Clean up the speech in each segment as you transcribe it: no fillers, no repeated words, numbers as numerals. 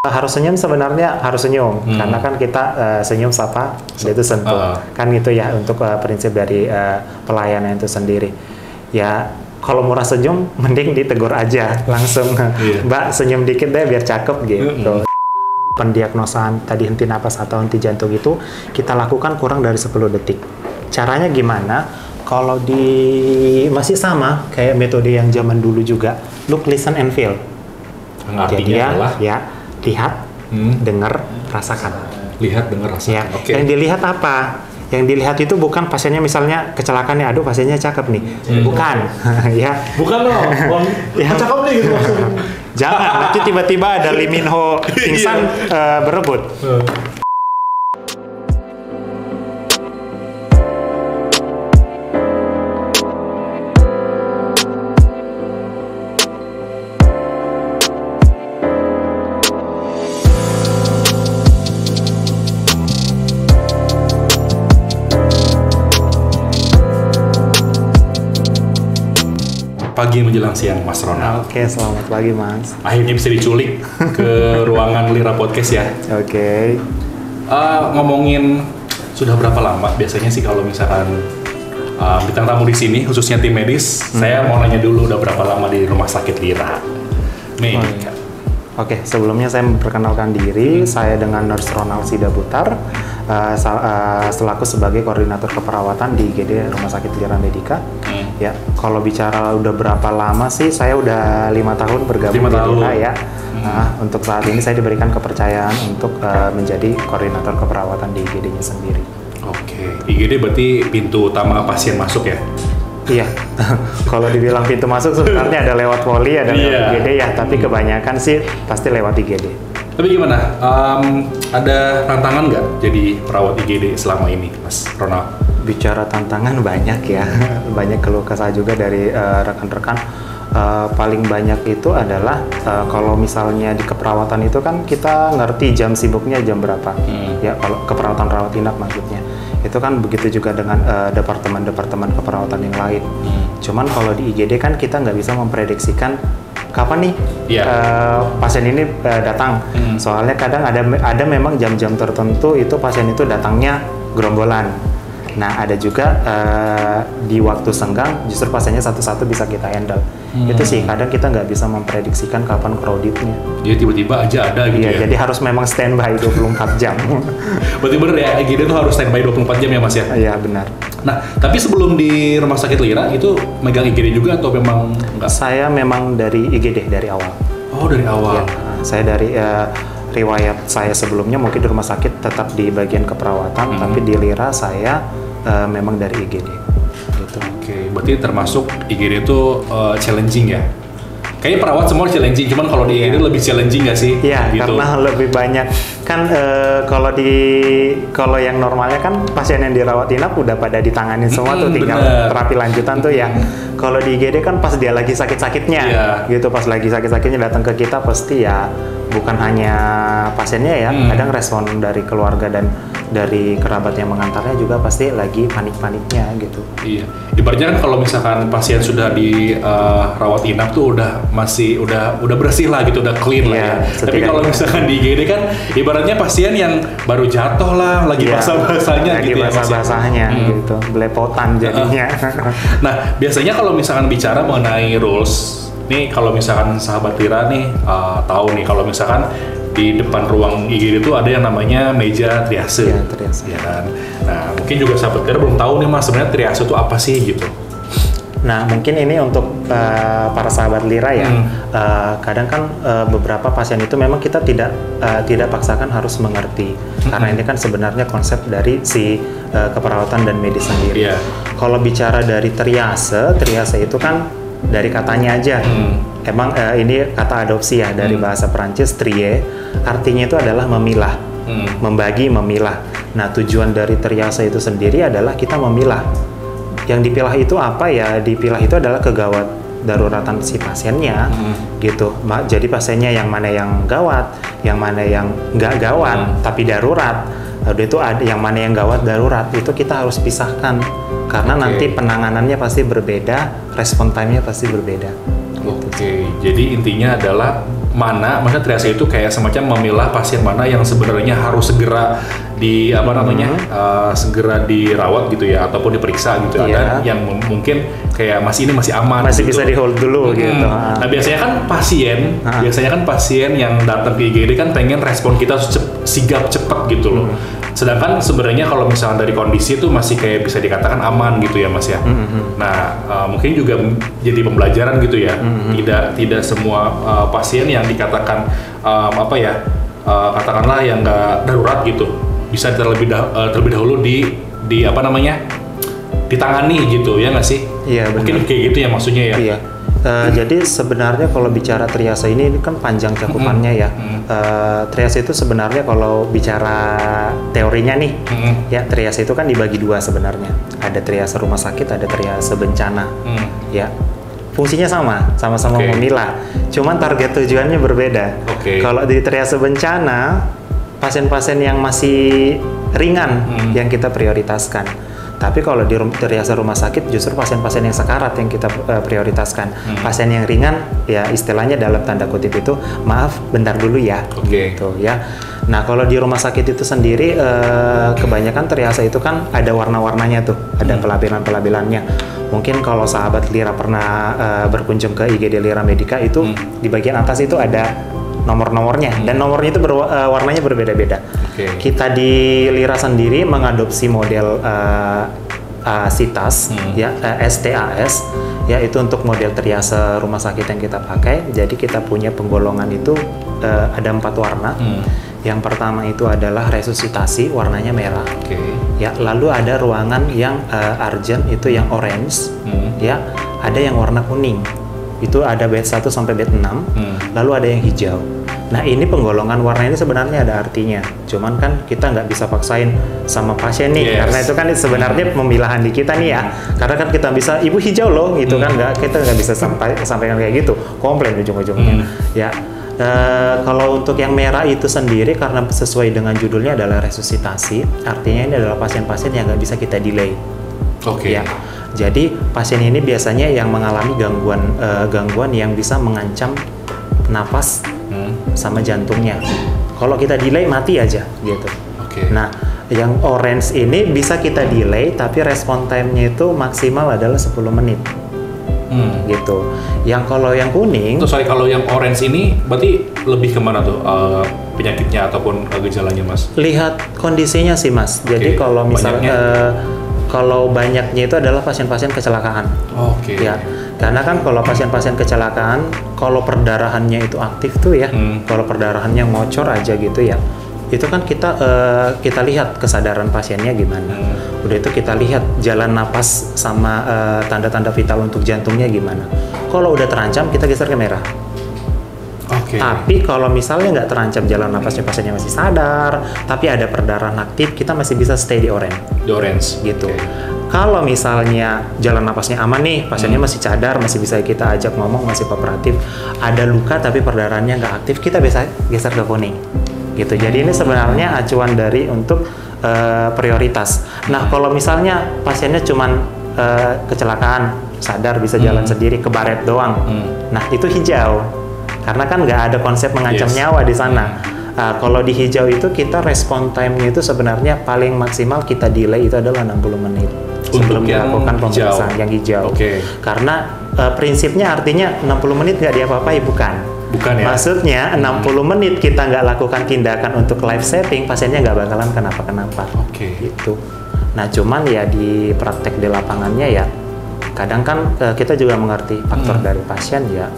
Harus senyum, sebenarnya harus senyum karena kan kita senyum sapa dia itu sentuh kan gitu ya untuk prinsip dari pelayanan itu sendiri ya. Kalau murah senyum mending ditegur aja langsung, Mbak senyum dikit deh biar cakep gitu. Pendiagnosaan tadi henti napas atau henti jantung itu kita lakukan kurang dari 10 detik. Caranya gimana? Kalau masih sama kayak metode yang zaman dulu juga, look, listen and feel. Jadi ya lihat, dengar, rasakan. Lihat, dengar, rasakan. Ya. Okay. Yang dilihat apa? Yang dilihat itu bukan pasiennya misalnya kecelakaan nih, aduh pasiennya cakep nih. Bukan. Ya. Bukan loh. Ya. Cakep nih gitu maksudnya. Jangan, nanti tiba-tiba ada Lee Min Ho pingsan berebut. Pagi menjelang siang, Mas Ronald. Oke, selamat pagi, Mas. Akhirnya bisa diculik ke ruangan Lira Podcast ya. Oke. Ngomongin sudah berapa lama biasanya sih kalau misalkan bintang tamu di sini, khususnya tim medis, saya mau nanya dulu udah berapa lama di Rumah Sakit Lira Medica. Oke, sebelumnya saya memperkenalkan diri, saya dengan Nurse Ronald Sidabutar, selaku sebagai koordinator keperawatan di IGD Rumah Sakit Lira Medica. Ya, kalau bicara udah berapa lama sih, saya udah 5 tahun bergabung di Lira ya. Untuk saat ini saya diberikan kepercayaan untuk menjadi koordinator keperawatan di IGD-nya sendiri. Oke, IGD berarti pintu utama pasien masuk ya? Iya, kalau dibilang pintu masuk sebenarnya ada lewat poli, ada lewat IGD ya, tapi kebanyakan sih pasti lewat IGD. Tapi gimana? Ada tantangan nggak jadi perawat IGD selama ini, Mas Ronald? Bicara tantangan banyak ya, banyak keluh kesah juga dari rekan-rekan. Paling banyak itu adalah kalau misalnya di keperawatan itu kan kita ngerti jam sibuknya jam berapa, ya kalau keperawatan rawat inap maksudnya. Itu kan begitu juga dengan departemen-departemen keperawatan yang lain. Cuman kalau di IGD kan kita nggak bisa memprediksikan kapan nih pasien ini datang. Soalnya kadang ada memang jam-jam tertentu itu pasien itu datangnya gerombolan. Nah ada juga di waktu senggang justru pasiennya satu-satu bisa kita handle. Itu sih kadang kita nggak bisa memprediksikan kapan crowdednya. Jadi tiba-tiba aja ada gitu ya? Jadi harus memang standby 24 jam. Berarti bener ya, IGD itu harus standby 24 jam ya Mas ya? Iya benar. Nah, tapi sebelum di Rumah Sakit Lira itu megang IGD juga atau memang enggak? Saya memang dari IGD dari awal. Oh dari awal? Ya, saya dari riwayat saya sebelumnya mungkin di rumah sakit tetap di bagian keperawatan, tapi di Lira saya memang dari IGD. Gitu. Oke, berarti termasuk IGD itu challenging ya? Kayaknya perawat semua challenging, cuman kalau di IGD lebih challenging nggak sih? Iya, gitu. Karena lebih banyak kan kalau yang normalnya kan pasien yang dirawat inap udah pada ditanganin semua tuh, tinggal terapi lanjutan tuh ya. Kalau di IGD kan pas dia lagi sakit-sakitnya, gitu pas lagi sakit-sakitnya datang ke kita pasti ya bukan hanya pasiennya ya, kadang respon dari keluarga dan dari kerabat yang mengantarnya juga pasti lagi panik-paniknya gitu. Iya, ibaratnya kan kalau misalkan pasien sudah di rawat inap tuh udah bersih lah gitu, udah clean lah ya. Tapi kalau misalkan di IGD kan ibaratnya pasien yang baru jatuh lah, lagi basah-basahnya gitu ya. Lagi basah-basahnya gitu, belepotan jadinya. Nah, biasanya kalau misalkan bicara mengenai rules, nih kalau misalkan sahabat Lira nih tahu nih kalau misalkan di depan ruang IGD itu ada yang namanya meja triase. Iya, triase. Ya kan? Nah, mungkin juga sahabat Lira belum tahu nih Mas, sebenarnya triase itu apa sih gitu. Nah, mungkin ini untuk para sahabat Lira ya. Kadang kan beberapa pasien itu memang kita tidak paksakan harus mengerti. Karena ini kan sebenarnya konsep dari si keperawatan dan medis sendiri. Kalau bicara dari triase itu kan dari katanya aja. Emang ini kata adopsi ya dari bahasa Perancis trie, artinya itu adalah memilah, membagi, memilah. Nah, tujuan dari triase itu sendiri adalah kita memilah. Yang dipilah itu apa ya? Dipilah itu adalah kegawat daruratan si pasiennya, gitu. Jadi pasiennya yang mana yang gawat, yang mana yang nggak gawat tapi darurat. Udah itu ada yang mana yang gawat darurat itu kita harus pisahkan karena nanti penanganannya pasti berbeda, respon time-nya pasti berbeda. Oke, jadi intinya adalah mana, maksudnya triase itu kayak semacam memilah pasien mana yang sebenarnya harus segera di segera dirawat gitu ya, ataupun diperiksa gitu. Ada yang mungkin kayak ini masih aman, masih gitu. bisa di hold dulu gitu. Nah biasanya kan pasien yang datang ke IGD kan pengen respon kita sigap cepat gitu loh. Sedangkan sebenarnya kalau misalnya dari kondisi itu masih kayak bisa dikatakan aman gitu ya Mas ya. Nah mungkin juga jadi pembelajaran gitu ya. Tidak semua pasien yang dikatakan katakanlah yang nggak darurat gitu bisa terlebih dahulu ditangani gitu ya nggak sih? Iya benar. Mungkin kayak gitu ya maksudnya ya. Iya. Jadi sebenarnya kalau bicara triase ini kan panjang cakupannya ya. Triase itu sebenarnya kalau bicara teorinya nih, ya triase itu kan dibagi dua sebenarnya. Ada triase rumah sakit, ada triase bencana. Ya, fungsinya sama-sama memilah. Cuman target tujuannya berbeda. Kalau di triase bencana, pasien-pasien yang masih ringan yang kita prioritaskan. Tapi kalau di triase rumah sakit justru pasien-pasien yang sekarat yang kita prioritaskan. Pasien yang ringan ya istilahnya dalam tanda kutip itu maaf bentar dulu ya. Gitu ya. Nah kalau di rumah sakit itu sendiri kebanyakan triase itu kan ada warna-warnanya tuh, ada pelabelan-pelabelannya. Mungkin kalau sahabat Lira pernah berkunjung ke IGD Lira Medica itu di bagian atas itu ada nomor-nomornya dan nomornya itu warnanya berbeda-beda. Kita di Lira sendiri mengadopsi model SITAS ya STAS ya itu untuk model triase rumah sakit yang kita pakai. Jadi kita punya penggolongan itu ada 4 warna. Yang pertama itu adalah resusitasi, warnanya merah. Ya, lalu ada ruangan yang urgent itu yang orange. Ya, ada yang warna kuning. Itu ada bed 1 sampai bed 6. Lalu ada yang hijau. Nah ini penggolongan warna ini sebenarnya ada artinya. Cuman kan kita nggak bisa paksain sama pasien nih, karena itu kan sebenarnya pemilahan di kita nih ya. Karena kan kita bisa, ibu hijau loh, gitu kan kita nggak bisa sampaikan kayak gitu, komplain ujung-ujungnya. Ya. Kalau untuk yang merah itu sendiri karena sesuai dengan judulnya adalah resusitasi, artinya ini adalah pasien-pasien yang nggak bisa kita delay. Ya. Jadi pasien ini biasanya yang mengalami gangguan yang bisa mengancam napas sama jantungnya. Kalau kita delay mati aja gitu. Nah, yang orange ini bisa kita delay tapi respon time-nya itu maksimal adalah 10 menit. Gitu. Yang kalau yang kuning, kalau yang orange ini berarti lebih kemana tuh penyakitnya ataupun gejalanya Mas? Lihat kondisinya sih Mas. Jadi kalau misalnya kalau banyaknya itu adalah pasien-pasien kecelakaan. Ya, karena kan kalau pasien-pasien kecelakaan, kalau perdarahannya itu aktif tuh ya, kalau perdarahannya ngocor aja gitu ya, itu kan kita lihat kesadaran pasiennya gimana. Udah itu kita lihat jalan napas sama tanda-tanda vital untuk jantungnya gimana. Kalau udah terancam kita geser ke merah. Tapi kalau misalnya nggak terancam jalan napasnya, pasiennya masih sadar, tapi ada perdarahan aktif, kita masih bisa stay di orange. Di orange. Gitu. Kalau misalnya jalan napasnya aman nih, pasiennya masih cadar, masih bisa kita ajak ngomong, masih kooperatif, ada luka tapi perdarahannya nggak aktif, kita bisa geser ke kuning. Gitu. Jadi ini sebenarnya acuan dari untuk prioritas. Nah, kalau misalnya pasiennya cuman kecelakaan, sadar bisa jalan sendiri, kebaret doang. Nah, itu hijau. Karena kan nggak ada konsep mengancam nyawa di sana. Kalau di hijau itu kita respon time-nya itu sebenarnya paling maksimal kita delay itu adalah 60 menit sebelum dilakukan pemeriksaan yang hijau. Karena prinsipnya artinya 60 menit nggak diapa-apai, bukan ya? Maksudnya 60 menit kita nggak lakukan tindakan untuk life saving, pasiennya nggak bakalan kenapa-kenapa. Gitu. Nah cuman ya di praktek di lapangannya ya kadang kan kita juga mengerti faktor dari pasien ya.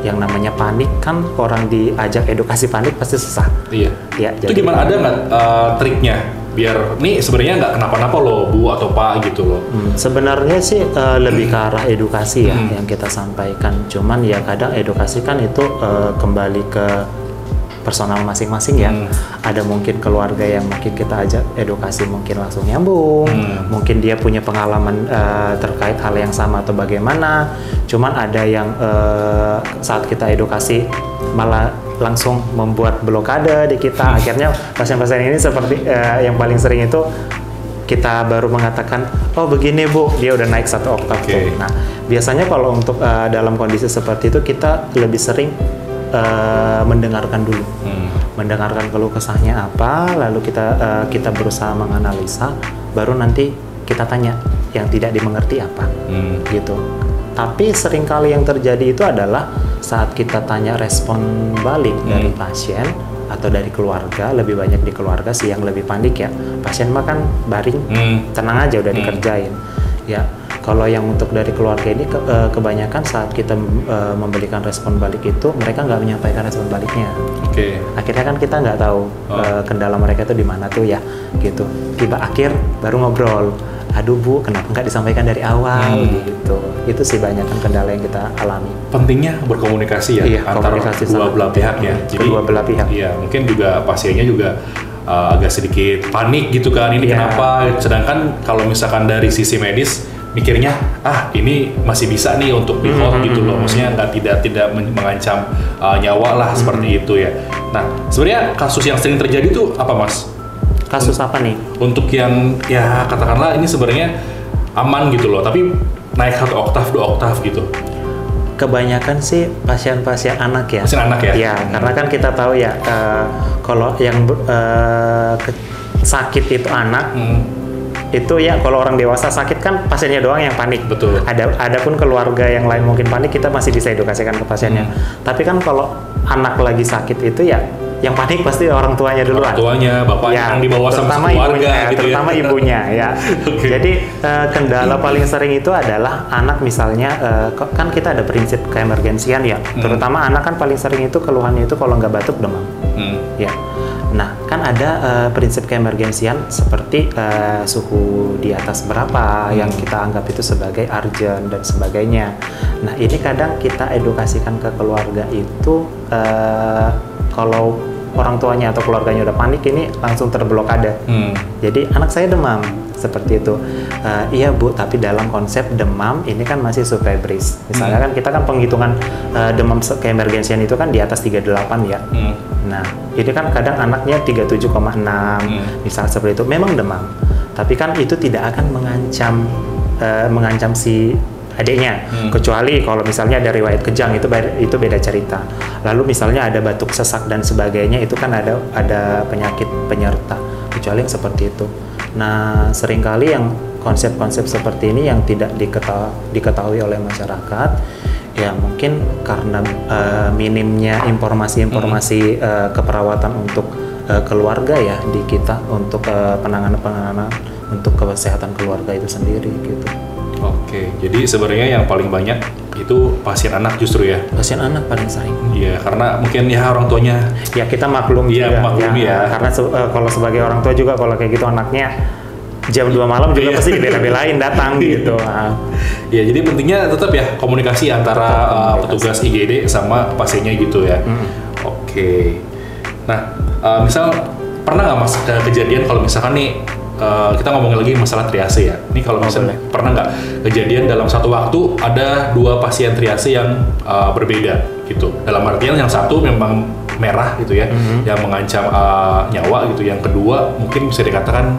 Yang namanya panik kan orang diajak edukasi panik pasti susah. Ya, itu gimana, ada nggak triknya biar nih sebenarnya nggak kenapa-napa loh Bu atau Pak gitu loh? Sebenarnya sih lebih ke arah edukasi ya yang kita sampaikan. Cuman ya kadang edukasi kan itu kembali ke personal masing-masing ya. Ada mungkin keluarga yang mungkin kita ajak edukasi mungkin langsung nyambung, mungkin dia punya pengalaman terkait hal yang sama atau bagaimana. Cuman ada yang saat kita edukasi malah langsung membuat blokade di kita. Akhirnya pasien-pasien ini seperti yang paling sering itu kita baru mengatakan, oh begini Bu, dia udah naik 1 oktav tuh. Nah biasanya kalau untuk dalam kondisi seperti itu kita lebih sering mendengarkan dulu, mendengarkan keluh kesahnya apa, lalu kita berusaha menganalisa, baru nanti kita tanya yang tidak dimengerti apa, gitu. Tapi seringkali yang terjadi itu adalah saat kita tanya respon balik dari pasien atau dari keluarga, lebih banyak di keluarga sih yang lebih panik ya. Pasien mah kan baring, tenang aja udah dikerjain. Ya, kalau yang untuk dari keluarga ini kebanyakan saat kita memberikan respon balik itu mereka nggak menyampaikan respon baliknya. Akhirnya kan kita nggak tahu kendala mereka itu di mana tuh ya, gitu. Tiba akhir baru ngobrol. Aduh Bu, kenapa nggak disampaikan dari awal gitu. Itu sih banyak kan kendala yang kita alami. Pentingnya berkomunikasi ya, antara dua belah pihak ya. Jadi kedua belah pihak. Iya, mungkin juga pasiennya juga agak sedikit panik gitu kan, ini kenapa? Sedangkan kalau misalkan dari sisi medis mikirnya, ini masih bisa nih untuk di hold gitu loh. Maksudnya tidak mengancam nyawa lah seperti itu ya. Nah, sebenarnya kasus yang sering terjadi tuh apa Mas? Kasus apa nih? Untuk yang ya katakanlah ini sebenarnya aman gitu loh, tapi naik 1 oktav, 2 oktav gitu. Kebanyakan sih pasien-pasien anak ya. Pasien anak ya? Ya, karena kan kita tahu ya, kalau yang sakit itu anak, itu ya kalau orang dewasa sakit kan pasiennya doang yang panik. Betul. Adapun keluarga yang lain mungkin panik, kita masih bisa edukasikan ke pasiennya. Tapi kan kalau anak lagi sakit itu ya, yang panik pasti orang tuanya duluan. Orang tuanya, bapaknya yang dibawa sama keluarga gitu terutama ya. ibunya ya. Jadi kendala paling sering itu adalah anak misalnya, kan kita ada prinsip keemergensian ya. Terutama anak kan paling sering itu keluhannya itu kalau nggak batuk demam. Ya. Nah, kan ada prinsip keemergensian seperti suhu di atas berapa yang kita anggap itu sebagai urgent dan sebagainya. Nah, ini kadang kita edukasikan ke keluarga itu kalau orang tuanya atau keluarganya udah panik, ini langsung terblokade. Jadi anak saya demam seperti itu. Iya Bu, tapi dalam konsep demam ini kan masih subfebris. Misalnya kan kita kan penghitungan demam keemergensian itu kan di atas 38 ya. Nah, ini kan kadang anaknya 37,6 misal seperti itu. Memang demam, tapi kan itu tidak akan mengancam si adiknya, kecuali kalau misalnya ada riwayat kejang, itu beda cerita. Lalu misalnya ada batuk sesak dan sebagainya, itu kan ada penyakit penyerta, kecuali yang seperti itu. Nah, seringkali yang konsep-konsep seperti ini yang tidak diketahui oleh masyarakat, ya mungkin karena minimnya informasi-informasi keperawatan untuk keluarga ya di kita, untuk penanganan untuk kesehatan keluarga itu sendiri gitu. Oke, jadi sebenarnya yang paling banyak itu pasien anak justru ya? Pasien anak paling sering. Iya, karena mungkin ya orang tuanya. Ya kita maklum juga. Maklum ya. Karena kalau sebagai orang tua juga kalau kayak gitu anaknya jam 2 malam juga pasti dibela-belain datang gitu. Ya, jadi pentingnya tetap ya komunikasi antara petugas IGD sama pasiennya gitu ya. Oke. Nah, misal pernah nggak Mas kejadian kalau misalkan nih kita ngomongin lagi masalah triase ya. Ini kalau misalnya pernah nggak kejadian dalam satu waktu ada 2 pasien triase yang berbeda gitu. Dalam artian yang satu memang merah gitu ya, yang mengancam nyawa gitu. Yang kedua mungkin bisa dikatakan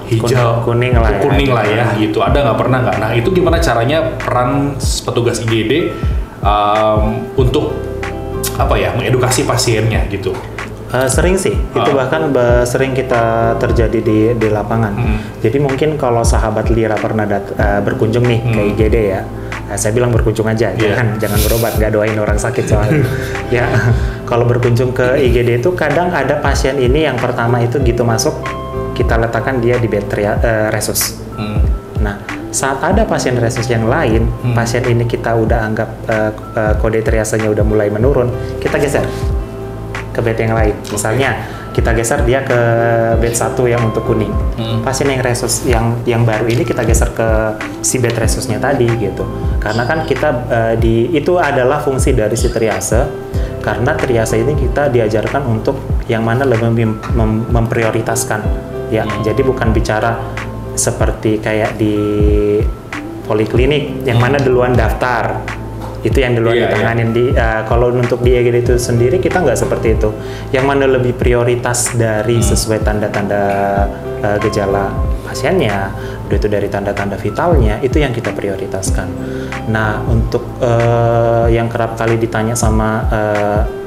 hijau, kuning lah ya gitu. Ada nggak, pernah nggak? Nah, itu gimana caranya peran petugas IGD untuk apa ya, mengedukasi pasiennya gitu? Sering sih, itu bahkan sering kita terjadi di lapangan. Jadi mungkin kalau sahabat Lira pernah berkunjung nih ke IGD ya, saya bilang berkunjung aja, jangan berobat, nggak doain orang sakit soalnya. Ya, kalau berkunjung ke IGD itu kadang ada pasien ini yang pertama itu gitu masuk, kita letakkan dia di bed resus. Nah, saat ada pasien resus yang lain, pasien ini kita udah anggap kode triasenya udah mulai menurun, kita geser ke bed yang lain. Misalnya kita geser dia ke bed 1 yang untuk kuning. Pasien yang resus yang baru ini kita geser ke si bed resusnya tadi gitu. Karena kan kita itu adalah fungsi dari si triase. Karena triase ini kita diajarkan untuk yang mana lebih memprioritaskan ya. Jadi bukan bicara seperti kayak di poliklinik yang mana duluan daftar itu yang duluan ditanganin. Kalau untuk di IGD itu sendiri kita nggak seperti itu. Yang mana lebih prioritas dari sesuai tanda-tanda gejala pasiennya, udah itu dari tanda-tanda vitalnya, itu yang kita prioritaskan. Nah, untuk yang kerap kali ditanya sama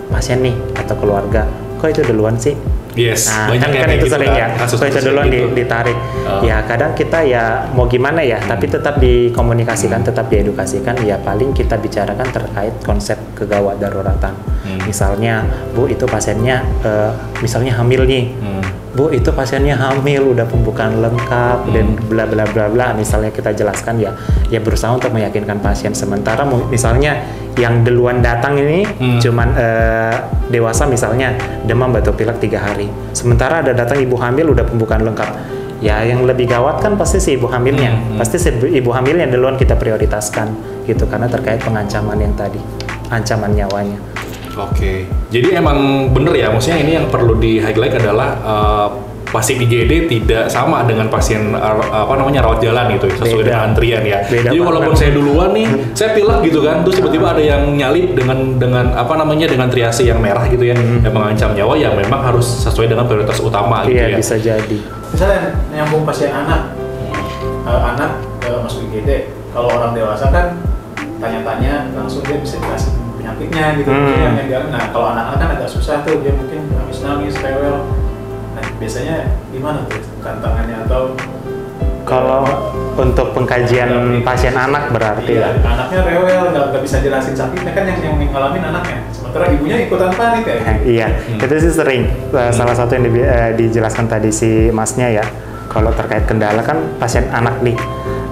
pasien nih atau keluarga, kok itu duluan sih? Yes, nah, banyak kan itu gitu sering ya, kok itu duluan gitu. ditarik. Ya kadang kita ya mau gimana ya, tapi tetap dikomunikasikan, tetap diedukasikan. Ya paling kita bicarakan terkait konsep kegawat daruratan. Misalnya, Bu itu pasiennya, misalnya hamil nih. Bu itu pasiennya hamil, udah pembukaan lengkap dan bla bla bla bla. Misalnya kita jelaskan ya berusaha untuk meyakinkan pasien. Sementara misalnya yang duluan datang ini cuman dewasa misalnya demam batuk pilek 3 hari. Sementara ada datang ibu hamil udah pembukaan lengkap. Ya yang lebih gawat kan pasti si ibu hamilnya. Pasti si ibu hamilnya duluan kita prioritaskan gitu karena terkait pengancaman yang tadi, ancaman nyawanya. Oke, jadi emang bener ya, maksudnya ini yang perlu di-highlight adalah pasien IGD tidak sama dengan pasien rawat jalan gitu, sesuai dengan antrian ya. Jadi walaupun saya duluan nih, saya pilek gitu kan, terus tiba-tiba ada yang nyalip dengan dengan triase yang merah gitu ya, yang mengancam nyawa, yang memang harus sesuai dengan prioritas utama gitu ya. Iya, bisa jadi. Misalnya nyambung pasien anak, masuk IGD, kalau orang dewasa kan tanya-tanya langsung dia bisa jelasin penyakitnya gitu. Nah kalau anak-anak kan agak susah tuh, dia mungkin habis nangis, rewel. Nah biasanya gimana tuh tantangannya atau kalau untuk pengkajian pasien anak berarti iya, anaknya rewel, nggak bisa jelasin sakitnya kan yang ngalamin anaknya, sementara ibunya ikutan panik ya. Iya, itu sih sering. Salah satu yang dijelaskan tadi si masnya ya, kalau terkait kendala kan pasien anak nih.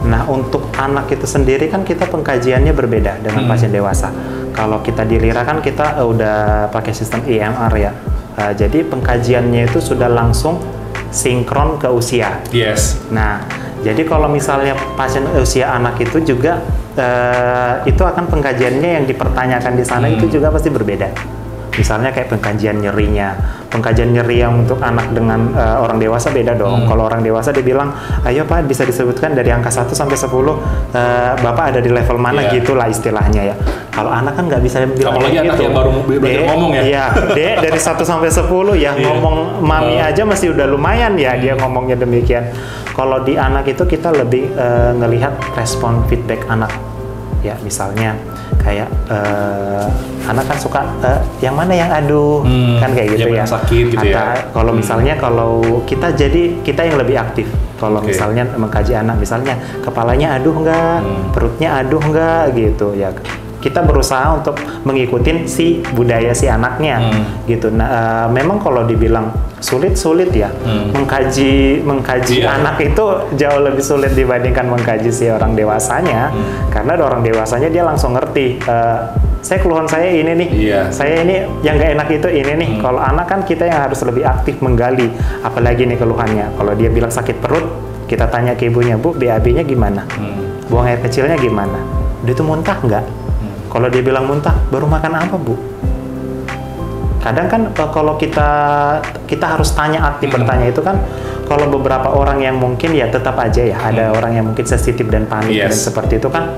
Nah untuk anak itu sendiri kan kita pengkajiannya berbeda dengan pasien dewasa. Kalau kita di Lira kan kita udah pakai sistem EMR ya. Jadi pengkajiannya itu sudah langsung sinkron ke usia. Yes. Nah, jadi kalau misalnya pasien usia anak itu juga itu akan pengkajiannya yang dipertanyakan di sana itu juga pasti berbeda. Misalnya kayak pengkajian nyerinya, pengkajian nyeri yang untuk anak dengan orang dewasa beda dong. Kalau orang dewasa dia bilang, ayo Pak bisa disebutkan dari angka 1 sampai 10 Bapak ada di level mana gitulah istilahnya ya. Kalau anak kan nggak bisa bilang apalagi gitu. Anak yang baru belajar ngomong ya. Iya, Dek dari 1 sampai 10 ya ngomong mami aja masih udah lumayan ya dia ngomongnya demikian. Kalau di anak itu kita lebih ngelihat respon feedback anak. Ya misalnya kayak anak kan suka yang mana yang aduh kan kayak gitu ya. Sakit gitu ya. Kalau misalnya kalau kita yang lebih aktif. Kalau misalnya mengkaji anak misalnya kepalanya aduh enggak, perutnya aduh enggak gitu ya. Kita berusaha untuk mengikuti si budaya si anaknya gitu. Nah, memang kalau dibilang sulit ya. Mengkaji anak itu jauh lebih sulit dibandingkan mengkaji si orang dewasanya. Karena orang dewasanya dia langsung ngerti. Saya keluhan saya ini nih. Saya ini yang gak enak itu ini nih. Kalau anak kan kita yang harus lebih aktif menggali. Apalagi nih keluhannya. Kalau dia bilang sakit perut, kita tanya ke ibunya, Bu, BAB-nya gimana? Buang air kecilnya gimana? Dia tuh muntah nggak? Kalau dia bilang muntah, baru makan apa, Bu? Kadang kan kalau kita harus tanya, aktif bertanya itu kan, kalau beberapa orang yang mungkin ya tetap aja ya, ada orang yang mungkin sensitif dan panik dan seperti itu kan,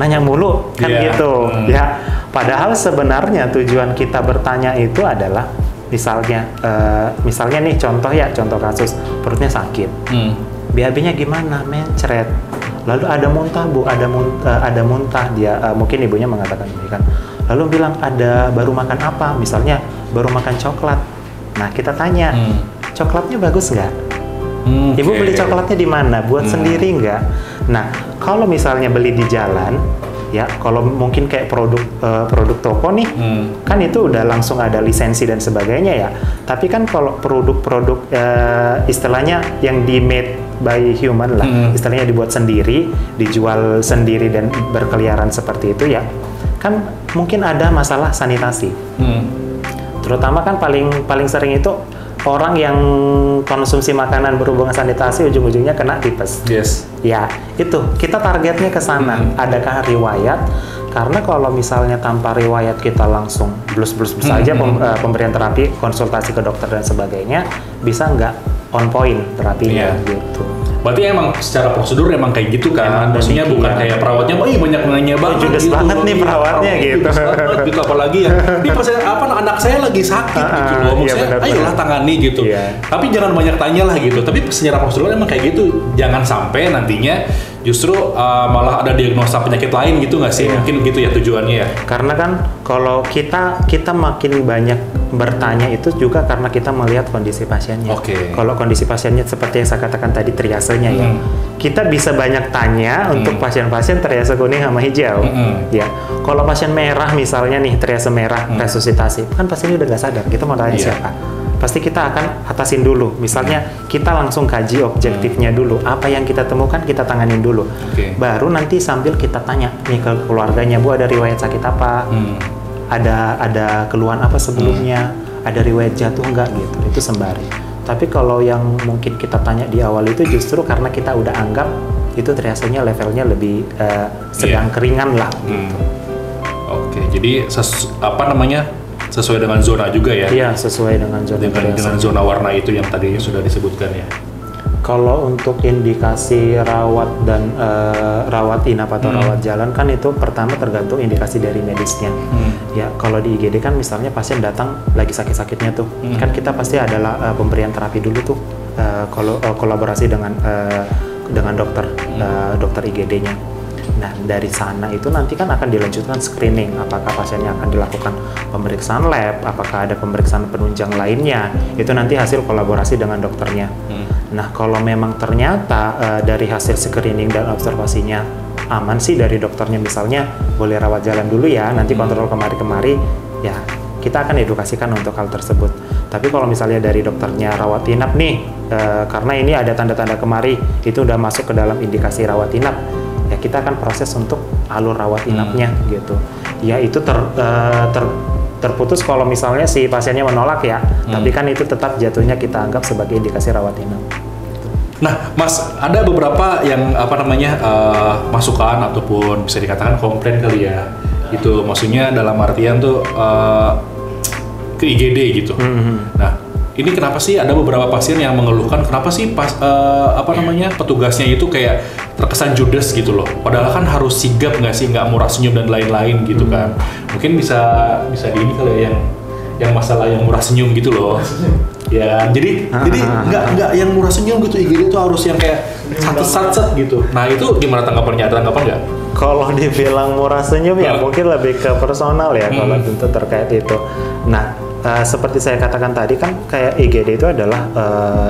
nanya mulu kan gitu. Ya, padahal sebenarnya tujuan kita bertanya itu adalah misalnya nih contoh kasus perutnya sakit. BAB-nya gimana? Mencret. Lalu ada muntah, Bu, ada muntah dia mungkin ibunya mengatakan demikian. Lalu bilang baru makan apa? Misalnya baru makan coklat. Nah, kita tanya, coklatnya bagus nggak? Ibu beli coklatnya di mana? Buat sendiri nggak? Nah, kalau misalnya beli di jalan, ya kalau mungkin kayak produk toko nih, kan itu udah langsung ada lisensi dan sebagainya ya. Tapi kan kalau produk-produk istilahnya yang di-made by human lah, istilahnya dibuat sendiri, dijual sendiri dan berkeliaran seperti itu ya, kan mungkin ada masalah sanitasi. Terutama kan paling sering itu orang yang konsumsi makanan berhubungan sanitasi ujung-ujungnya kena tipes. Yes. Ya, itu kita targetnya ke sana. Adakah riwayat? Karena kalau misalnya tanpa riwayat kita langsung blus-blus saja pemberian terapi, konsultasi ke dokter dan sebagainya, bisa nggak on point terapinya gitu. Berarti emang secara prosedur emang kayak gitu kan? Maksudnya bukan kayak perawatnya, banyak nanya banget judes gitu. banget nih perawatnya gitu. Gitu apalagi ya. Ini pasien anak saya lagi sakit gitu loh. Maksudnya ayolah tangani gitu. Tapi jangan banyak tanya lah gitu. Tapi secara prosedur emang kayak gitu. Jangan sampai nantinya justru malah ada diagnosa penyakit lain gitu nggak sih? Mungkin gitu ya tujuannya ya. Karena kan kalau kita makin banyak bertanya itu juga karena kita melihat kondisi pasiennya. Kalau kondisi pasiennya seperti yang saya katakan tadi triasenya ya, kita bisa banyak tanya untuk pasien-pasien triase kuning sama hijau. Ya, kalau pasien merah misalnya nih triase merah resusitasi, kan pasiennya udah nggak sadar, kita mau tanya siapa? Pasti kita akan atasin dulu. Misalnya kita langsung kaji objektifnya dulu. Apa yang kita temukan kita tanganin dulu. Baru nanti sambil kita tanya nih ke keluarganya, Bu ada riwayat sakit apa? Ada keluhan apa sebelumnya? Ada riwayat jatuh enggak gitu. Itu sembari. Tapi kalau yang mungkin kita tanya di awal itu justru karena kita udah anggap itu triasenya levelnya lebih sedang keringan lah gitu. Jadi sesuai dengan zona juga ya? Iya, sesuai dengan zona. Dengan zona warna itu yang tadi sudah disebutkan ya. Kalau untuk indikasi rawat dan rawat inap atau rawat jalan kan itu pertama tergantung indikasi dari medisnya. Ya, kalau di IGD kan misalnya pasien datang lagi sakit-sakitnya tuh, kan kita pasti adalah pemberian terapi dulu tuh, kolaborasi dengan dokter IGD-nya. Nah, dari sana itu nanti kan akan dilanjutkan screening, apakah pasiennya akan dilakukan pemeriksaan lab, apakah ada pemeriksaan penunjang lainnya, itu nanti hasil kolaborasi dengan dokternya. Nah, kalau memang ternyata dari hasil screening dan observasinya aman sih dari dokternya, misalnya boleh rawat jalan dulu ya, nanti kontrol kemari-kemari, ya kita akan edukasikan untuk hal tersebut. Tapi kalau misalnya dari dokternya rawat inap nih, karena ini ada tanda-tanda kemari, itu udah masuk ke dalam indikasi rawat inap, ya kita akan proses untuk alur rawat inapnya gitu. Ya itu terputus kalau misalnya si pasiennya menolak ya, tapi kan itu tetap jatuhnya kita anggap sebagai indikasi rawat inap. Nah, Mas, ada beberapa yang masukan ataupun bisa dikatakan komplain kali ya. Itu maksudnya dalam artian tuh ke IGD gitu. Nah, ini kenapa sih ada beberapa pasien yang mengeluhkan kenapa sih petugasnya itu kayak terkesan judes gitu loh. Padahal kan harus sigap nggak sih, nggak murah senyum dan lain-lain gitu kan. Mungkin bisa di ini kali ya, yang masalah yang murah senyum gitu loh. Ya, jadi nggak yang murah senyum gitu, IGD itu harus yang kayak sat-sat gitu. Nah, itu gimana tanggapan nggak? Kalau dibilang murah senyum ya mungkin lebih ke personal ya kalau tentu terkait itu. Nah, seperti saya katakan tadi kan kayak IGD itu adalah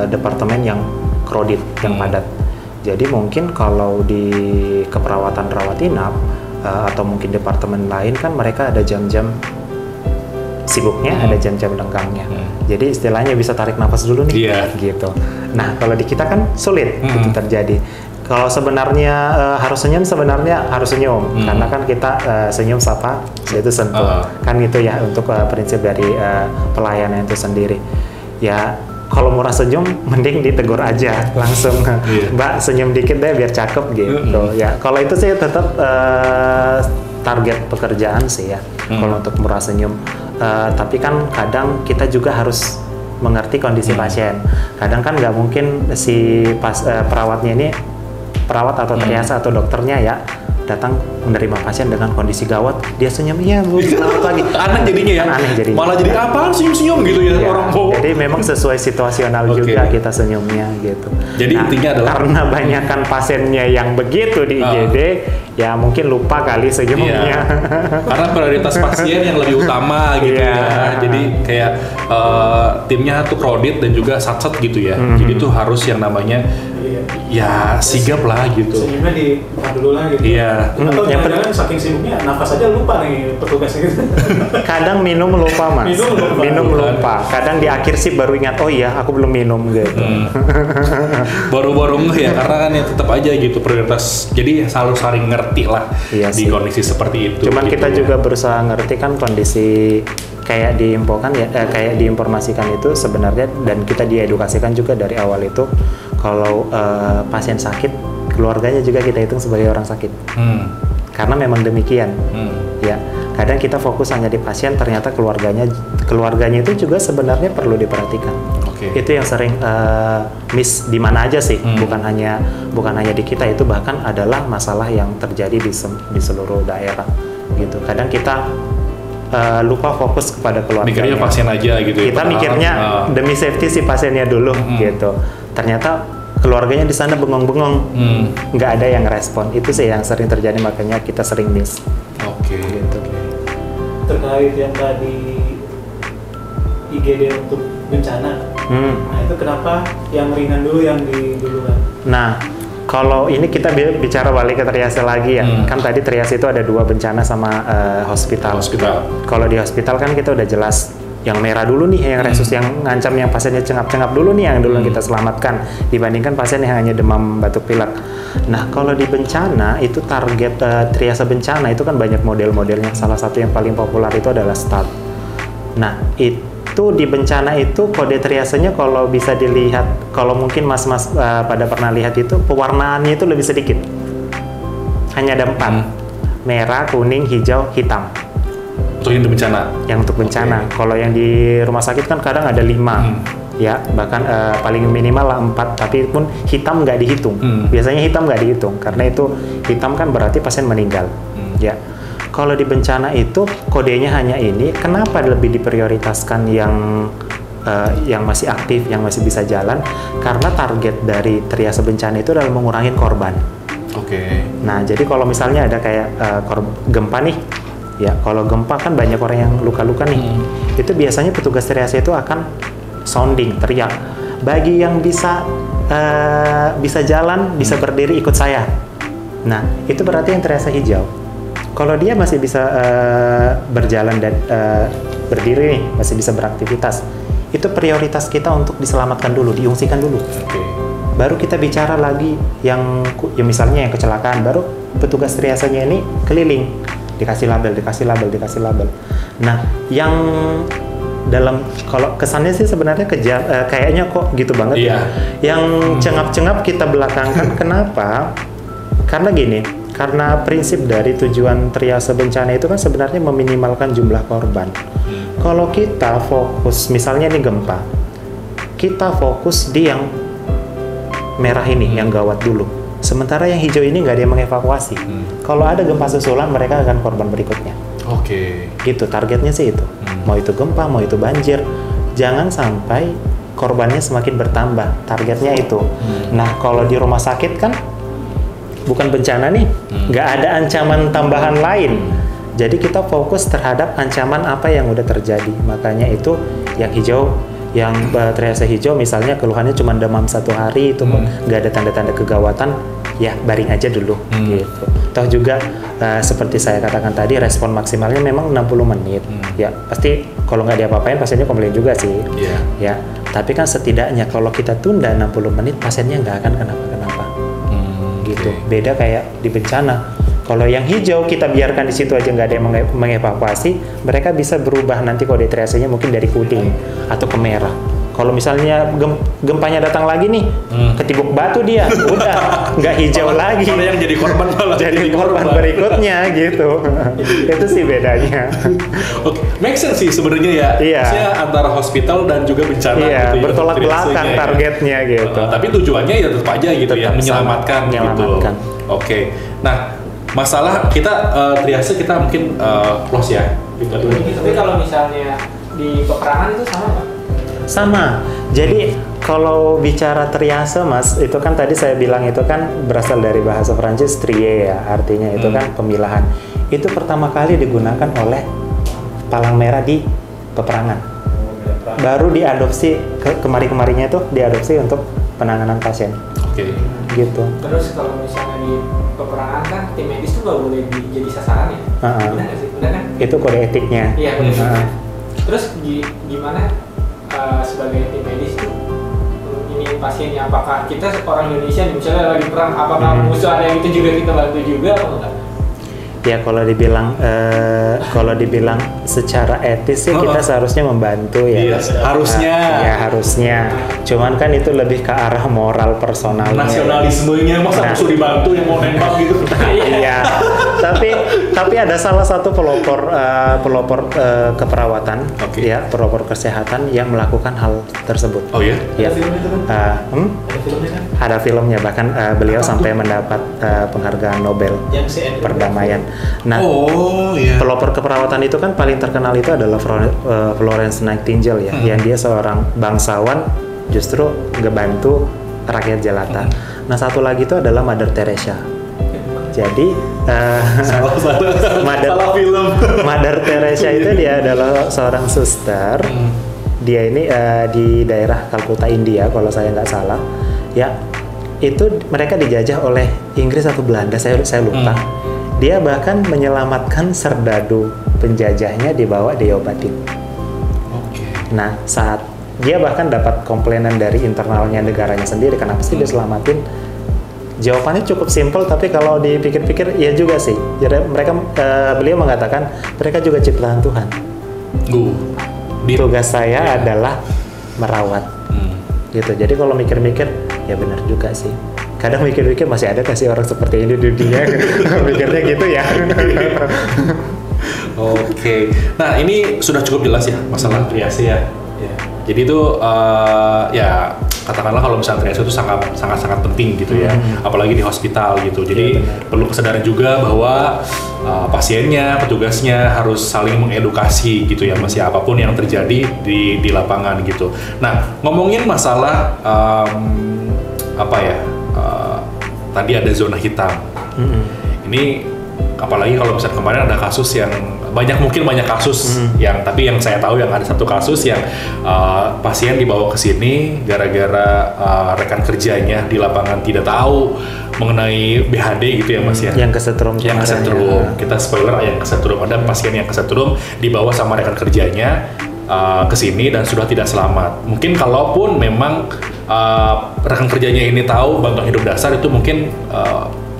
departemen yang crowded, yang padat. Jadi mungkin kalau di keperawatan rawat inap atau mungkin departemen lain kan mereka ada jam-jam sibuknya, ada jam-jam lenggangnya. Jadi istilahnya bisa tarik nafas dulu nih, gitu. Nah, kalau di kita kan sulit itu terjadi. Kalau sebenarnya harus senyum, karena kan kita senyum sapa, yaitu sentuh, kan gitu ya untuk prinsip dari pelayanan itu sendiri. Ya, kalau murah senyum, mending ditegur aja langsung, Mbak senyum dikit deh biar cakep gitu. Ya, kalau itu sih tetap target pekerjaan sih ya. Kalau untuk murah senyum. Tapi kan kadang kita juga harus mengerti kondisi pasien. Kadang kan nggak mungkin si perawatnya ini, perawat atau triase atau dokternya ya datang menerima pasien dengan kondisi gawat, dia senyum, iya Bu, selamat pagi. Aneh jadinya ya? Aneh jadinya. Malah jadi apaan senyum-senyum gitu ya, orang mau. Jadi memang sesuai situasional juga kita senyumnya gitu. Jadi intinya adalah karena banyakkan pasiennya yang begitu di IGD, ya mungkin lupa kali senyumnya. Karena prioritas pasien yang lebih utama gitu ya. Jadi kayak timnya tuh crowded dan juga sat-sat gitu ya. Jadi tuh harus yang namanya ya sigap lah gitu. Senyumnya ditahan dulu lah gitu. Atau jangan-jangan saking sibuknya nafas aja lupa nih petugasnya gitu. Kadang minum lupa Mas. Minum lupa. Kadang di akhir sip baru ingat, oh iya aku belum minum gitu. Baru-baru ya, karena kan ya tetap aja gitu prioritas. Jadi selalu saling ngerti lah di kondisi seperti itu. Cuman gitu kita juga berusaha ngerti kan kondisi kayak diinfokan ya, kayak diinformasikan itu sebenarnya, dan kita diedukasikan juga dari awal itu kalau pasien sakit, keluarganya juga kita hitung sebagai orang sakit. Karena memang demikian. Ya, kadang kita fokus hanya di pasien, ternyata keluarganya itu juga sebenarnya perlu diperhatikan. Itu yang sering miss di mana aja sih, bukan hanya di kita, itu bahkan adalah masalah yang terjadi di seluruh daerah gitu. Kadang kita lupa fokus kepada keluarga. Mikirnya pasien aja gitu. Kita mikirnya demi safety si pasiennya dulu gitu. Ternyata keluarganya di sana bengong-bengong, nggak ada yang respon. Itu sih yang sering terjadi, makanya kita sering miss. Gitu. Terkait yang tadi IGD untuk bencana, nah itu kenapa yang ringan dulu yang didulukan? Nah, kalau ini kita bicara balik ke triase lagi ya, kan tadi triase itu ada 2, bencana sama hospital. Kalau di hospital kan kita udah jelas yang merah dulu nih, yang resus yang ngancam, yang pasiennya cengap-cengap dulu nih yang dulu kita selamatkan dibandingkan pasien yang hanya demam batuk pilek. Nah, kalau di bencana itu target triase bencana itu kan banyak model-modelnya. Salah satu yang paling populer itu adalah START. Nah, itu di bencana itu kode triasenya kalau bisa dilihat, kalau mungkin mas-mas pada pernah lihat itu, pewarnaannya itu lebih sedikit. Hanya ada 4. Merah, kuning, hijau, hitam. Untuk yang bencana? Yang untuk bencana. Kalau yang di rumah sakit kan kadang ada 5. Ya, bahkan paling minimal lah 4, tapi pun hitam nggak dihitung. Biasanya hitam nggak dihitung, karena itu hitam kan berarti pasien meninggal. Ya, kalau di bencana itu kodenya hanya ini. Kenapa lebih diprioritaskan yang masih aktif, yang masih bisa jalan? Karena target dari triase bencana itu adalah mengurangi korban. Nah, jadi kalau misalnya ada kayak gempa nih, ya kalau gempa kan banyak orang yang luka-luka nih, itu biasanya petugas triase itu akan sounding, teriak, bagi yang bisa jalan, bisa berdiri, ikut saya. Nah, itu berarti yang triase hijau. Kalau dia masih bisa berjalan dan berdiri nih, masih bisa beraktivitas, itu prioritas kita untuk diselamatkan dulu, diungsikan dulu. Baru kita bicara lagi yang misalnya yang kecelakaan, baru petugas triasenya ini keliling, dikasih label. Nah, yang dalam, kalau kesannya sih sebenarnya kejam, kayaknya kok gitu banget ya. Yang cengap-cengap kita belakangkan. Kenapa? Karena gini, karena prinsip dari tujuan triase bencana itu kan sebenarnya meminimalkan jumlah korban. Kalau kita fokus, misalnya ini gempa, kita fokus di yang merah ini, yang gawat dulu. Sementara yang hijau ini nggak ada yang mengevakuasi. Kalau ada gempa susulan, mereka akan korban berikutnya. Gitu, targetnya sih itu. Mau itu gempa, mau itu banjir, jangan sampai korbannya semakin bertambah. Targetnya itu. Nah, kalau di rumah sakit kan bukan bencana nih, nggak ada ancaman tambahan lain. Jadi kita fokus terhadap ancaman apa yang udah terjadi. Makanya itu yang hijau, yang triase hijau misalnya keluhannya cuma demam 1 hari, itu nggak ada tanda-tanda kegawatan, ya baring aja dulu gitu. Toh juga seperti saya katakan tadi, respon maksimalnya memang 60 menit. Ya pasti kalau nggak diapa-apain pasiennya komplain juga sih. Ya, tapi kan setidaknya kalau kita tunda 60 menit pasiennya nggak akan kenapa-kenapa. Gitu. Beda kayak di bencana. Kalau yang hijau kita biarkan di situ aja, nggak ada yang mengevakuasi, mereka bisa berubah nanti kode triasenya mungkin dari kuning atau ke merah. Kalau misalnya gempanya datang lagi nih, ketibuk batu dia, udah nggak hijau lagi. Kalau yang jadi korban malah jadi korban berikutnya gitu. Itu sih bedanya. Make sense sih sebenarnya ya. Maksudnya antara hospital dan juga bencana gitu ya. Bertolak belakang targetnya gitu. Tapi tujuannya ya tetap aja gitu, tetap ya, menyelamatkan. Gitu. Nah, masalah kita triase kita mungkin close ya. Gitu. Tapi kalau misalnya di peperangan itu sama nggak? Sama. Jadi kalau bicara triase, Mas, itu kan tadi saya bilang itu kan berasal dari bahasa Prancis trie ya, artinya itu kan pemilahan. Itu pertama kali digunakan oleh Palang Merah di peperangan. Baru diadopsi kemari-kemarinya itu diadopsi untuk penanganan pasien. Gitu. Terus kalau misalnya di peperangan kan tim medis tuh nggak boleh jadi sasaran ya? Benar nggak sih? Benar kan? Itu kode etiknya. Iya, benar. Terus gimana sebagai tim medis tuh ini pasiennya, apakah kita orang Indonesia misalnya lagi perang, apakah musuh ada yang itu juga kita bantu juga atau enggak? Ya kalau dibilang secara etis sih kita seharusnya membantu ya. Iya, harusnya. Ya harusnya. Cuman kan itu lebih ke arah moral personalnya. Nasionalismenya masa musuh dibantu yang mau nembak gitu. Iya. tapi ada salah satu pelopor keperawatan, ya pelopor kesehatan yang melakukan hal tersebut. Oh ya? Ya. Ada film itu kan? Ada filmnya kan? Ada filmnya, bahkan beliau sampai mendapat penghargaan Nobel perdamaian. Nah, pelopor keperawatan itu kan paling terkenal itu adalah Florence Nightingale ya, yang dia seorang bangsawan justru ngebantu rakyat jelata. Nah, satu lagi itu adalah Mother Teresa. Jadi Mother Teresa itu dia adalah seorang suster. Dia ini di daerah Calcutta, India kalau saya nggak salah. Ya, itu mereka dijajah oleh Inggris atau Belanda, saya lupa. Dia bahkan menyelamatkan serdadu penjajahnya, dibawa diobatin. Nah, saat dia bahkan dapat komplainan dari internalnya negaranya sendiri, kenapa sih diselamatin? Jawabannya cukup simpel, tapi kalau dipikir-pikir ya juga sih. Jadi beliau mengatakan mereka juga ciptaan Tuhan. Tugas saya adalah merawat. Gitu. Jadi kalau mikir-mikir ya benar juga sih. Kadang mikir-mikir masih ada kasih orang seperti ini di dunia. Mikirnya gitu ya. Oke. Nah, ini sudah cukup jelas ya masalah triase ya. Jadi itu ya katakanlah kalau misalnya triase itu sangat penting gitu ya, apalagi di hospital gitu. Jadi perlu kesadaran juga bahwa pasiennya, petugasnya harus saling mengedukasi gitu ya, masih apapun yang terjadi di lapangan gitu. Nah, ngomongin masalah tadi ada zona hitam. Ini apalagi kalau misalnya kemarin ada kasus yang banyak kasus tapi yang saya tahu yang ada satu kasus yang pasien dibawa ke sini gara-gara rekan kerjanya di lapangan tidak tahu mengenai BHD gitu ya Mas ya. Yang kesetrum. Kita spoiler, yang kesetrum. Ada pasien yang kesetrum dibawa sama rekan kerjanya ke sini dan sudah tidak selamat. Mungkin kalaupun memang rekan kerjanya ini tahu bantuan hidup dasar itu mungkin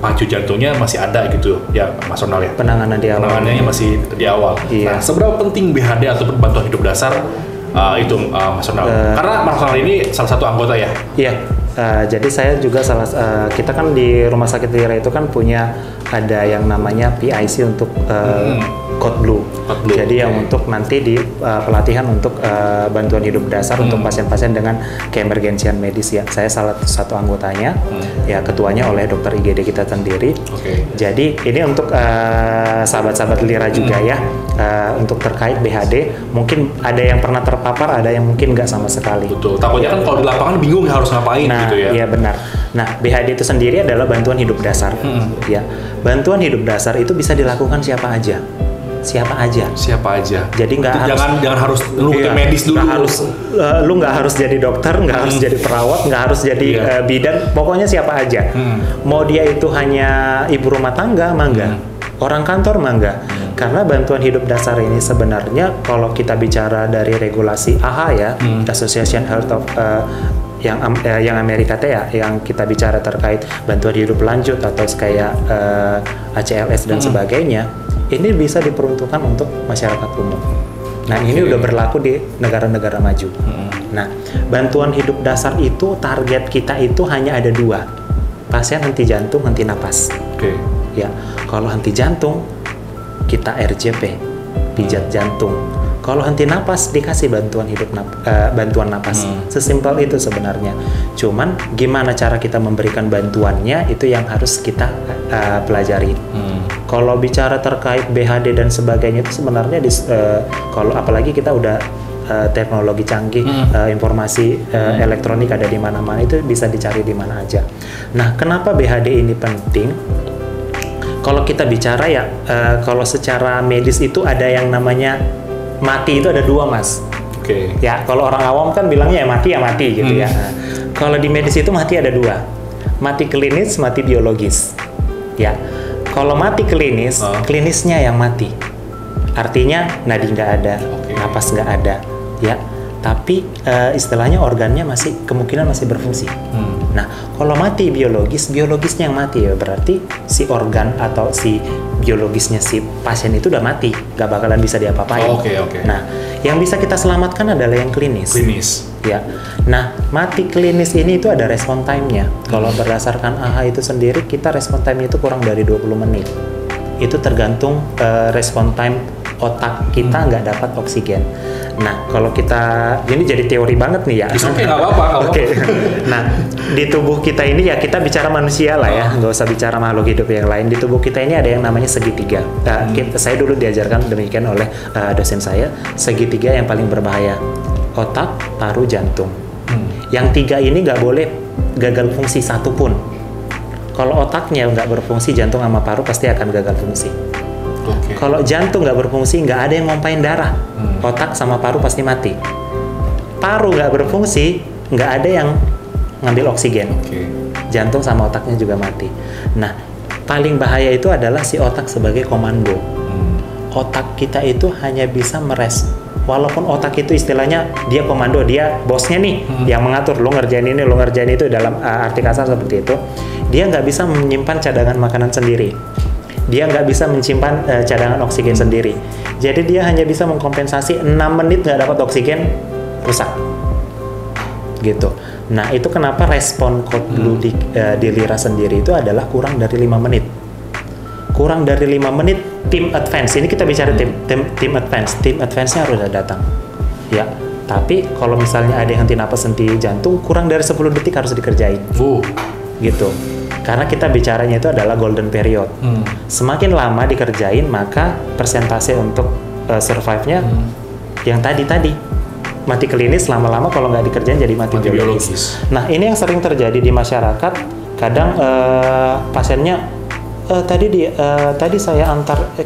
pacu jantungnya masih ada gitu ya Mas Ronald ya. Penanganannya masih di awal. Iya. Nah, seberapa penting BHD ataupun bantuan hidup dasar itu Mas Ronald? Karena Mas Ronald ini salah satu anggota ya. Iya. Jadi saya juga kita kan di Rumah Sakit Lira itu kan punya ada yang namanya PIC untuk Code Blue. Jadi yang untuk nanti di pelatihan untuk bantuan hidup dasar untuk pasien-pasien dengan keemergensian medis ya. Saya salah satu anggotanya, ya ketuanya oleh dokter IGD kita sendiri. Jadi ini untuk sahabat-sahabat Lira juga ya, untuk terkait BHD. Mungkin ada yang pernah terpapar, ada yang mungkin nggak sama sekali. Betul. Takutnya kan kalau di lapangan bingung harus ngapain gitu ya. Iya benar. Nah, BHD itu sendiri adalah bantuan hidup dasar. Ya, bantuan hidup dasar itu bisa dilakukan siapa aja. Jadi jangan harus lu medis dulu. Lu nggak harus jadi dokter, nggak harus jadi perawat, nggak harus jadi bidan. Pokoknya siapa aja. Mau dia itu hanya ibu rumah tangga, mangga. Orang kantor, mangga. Karena bantuan hidup dasar ini sebenarnya kalau kita bicara dari regulasi AHA ya, Association Health of yang Amerika teh ya, yang kita bicara terkait bantuan hidup lanjut atau kayak ACLS dan sebagainya. Ini bisa diperuntukkan untuk masyarakat umum. Nah, ini udah berlaku di negara-negara maju. Nah, bantuan hidup dasar itu target kita itu hanya ada 2. Pasien henti jantung, henti napas. Ya, kalau henti jantung kita RJP, pijat jantung. Kalau henti napas dikasih bantuan napas. Sesimpel itu sebenarnya. Cuman gimana cara kita memberikan bantuannya itu yang harus kita pelajari. Kalau bicara terkait BHD dan sebagainya itu sebenarnya kalau apalagi kita udah teknologi canggih, informasi elektronik ada di mana-mana, itu bisa dicari di mana aja. Nah, kenapa BHD ini penting? Kalau kita bicara ya, kalau secara medis itu ada yang namanya mati itu ada 2 Mas. Ya, kalau orang awam kan bilangnya ya mati gitu ya. Nah, kalau di medis itu mati ada 2. Mati klinis, mati biologis. Ya. Kalau mati klinis, klinisnya yang mati. Artinya nadi nggak ada, napas nggak ada, ya. Tapi istilahnya organnya kemungkinan masih berfungsi. Nah, kalau mati biologisnya yang mati ya berarti si organ atau si biologisnya si pasien itu udah mati, nggak bakalan bisa diapa-apain. Oke. Nah, yang bisa kita selamatkan adalah yang klinis. Ya. Nah, mati klinis ini itu ada respon time-nya. Kalau berdasarkan AHA itu sendiri, kita respon time itu kurang dari 20 menit. Itu tergantung respon time otak kita nggak dapat oksigen. Nah, kalau kita, ini jadi teori banget nih ya. Oke, nggak apa-apa. Oke. Nah, di tubuh kita ini ya, kita bicara manusia lah ya, nggak usah bicara makhluk hidup yang lain. Di tubuh kita ini ada yang namanya segitiga. Saya dulu diajarkan demikian oleh dosen saya, segitiga yang paling berbahaya. Otak, paru, jantung. Yang tiga ini nggak boleh gagal fungsi satupun. Kalau otaknya nggak berfungsi, jantung sama paru pasti akan gagal fungsi. Kalau jantung nggak berfungsi, nggak ada yang mompain darah, otak sama paru pasti mati. Paru nggak berfungsi, nggak ada yang ngambil oksigen. Jantung sama otaknya juga mati. Nah, paling bahaya itu adalah si otak sebagai komando. Otak kita itu hanya bisa walaupun otak itu istilahnya dia komando, dia bosnya nih, yang mengatur, lo ngerjain ini, lo ngerjain itu, dalam arti kasar seperti itu. Dia nggak bisa menyimpan cadangan makanan sendiri. Dia nggak bisa menyimpan cadangan oksigen sendiri. Jadi dia hanya bisa mengkompensasi 6 menit nggak dapat oksigen, rusak. Gitu. Nah, itu kenapa respon code blue di Lira sendiri itu adalah kurang dari 5 menit. Kurang dari 5 menit, tim advance. Ini kita bicara tim advance. Tim advance-nya harus datang. Ya. Tapi kalau misalnya ada yang henti napas, henti jantung, kurang dari 10 detik harus dikerjain. Gitu. Karena kita bicaranya itu adalah golden period. Semakin lama dikerjain, maka persentase untuk survive-nya yang tadi mati klinis, lama-lama kalau nggak dikerjain jadi mati biologis. Nah, ini yang sering terjadi di masyarakat. Kadang pasiennya tadi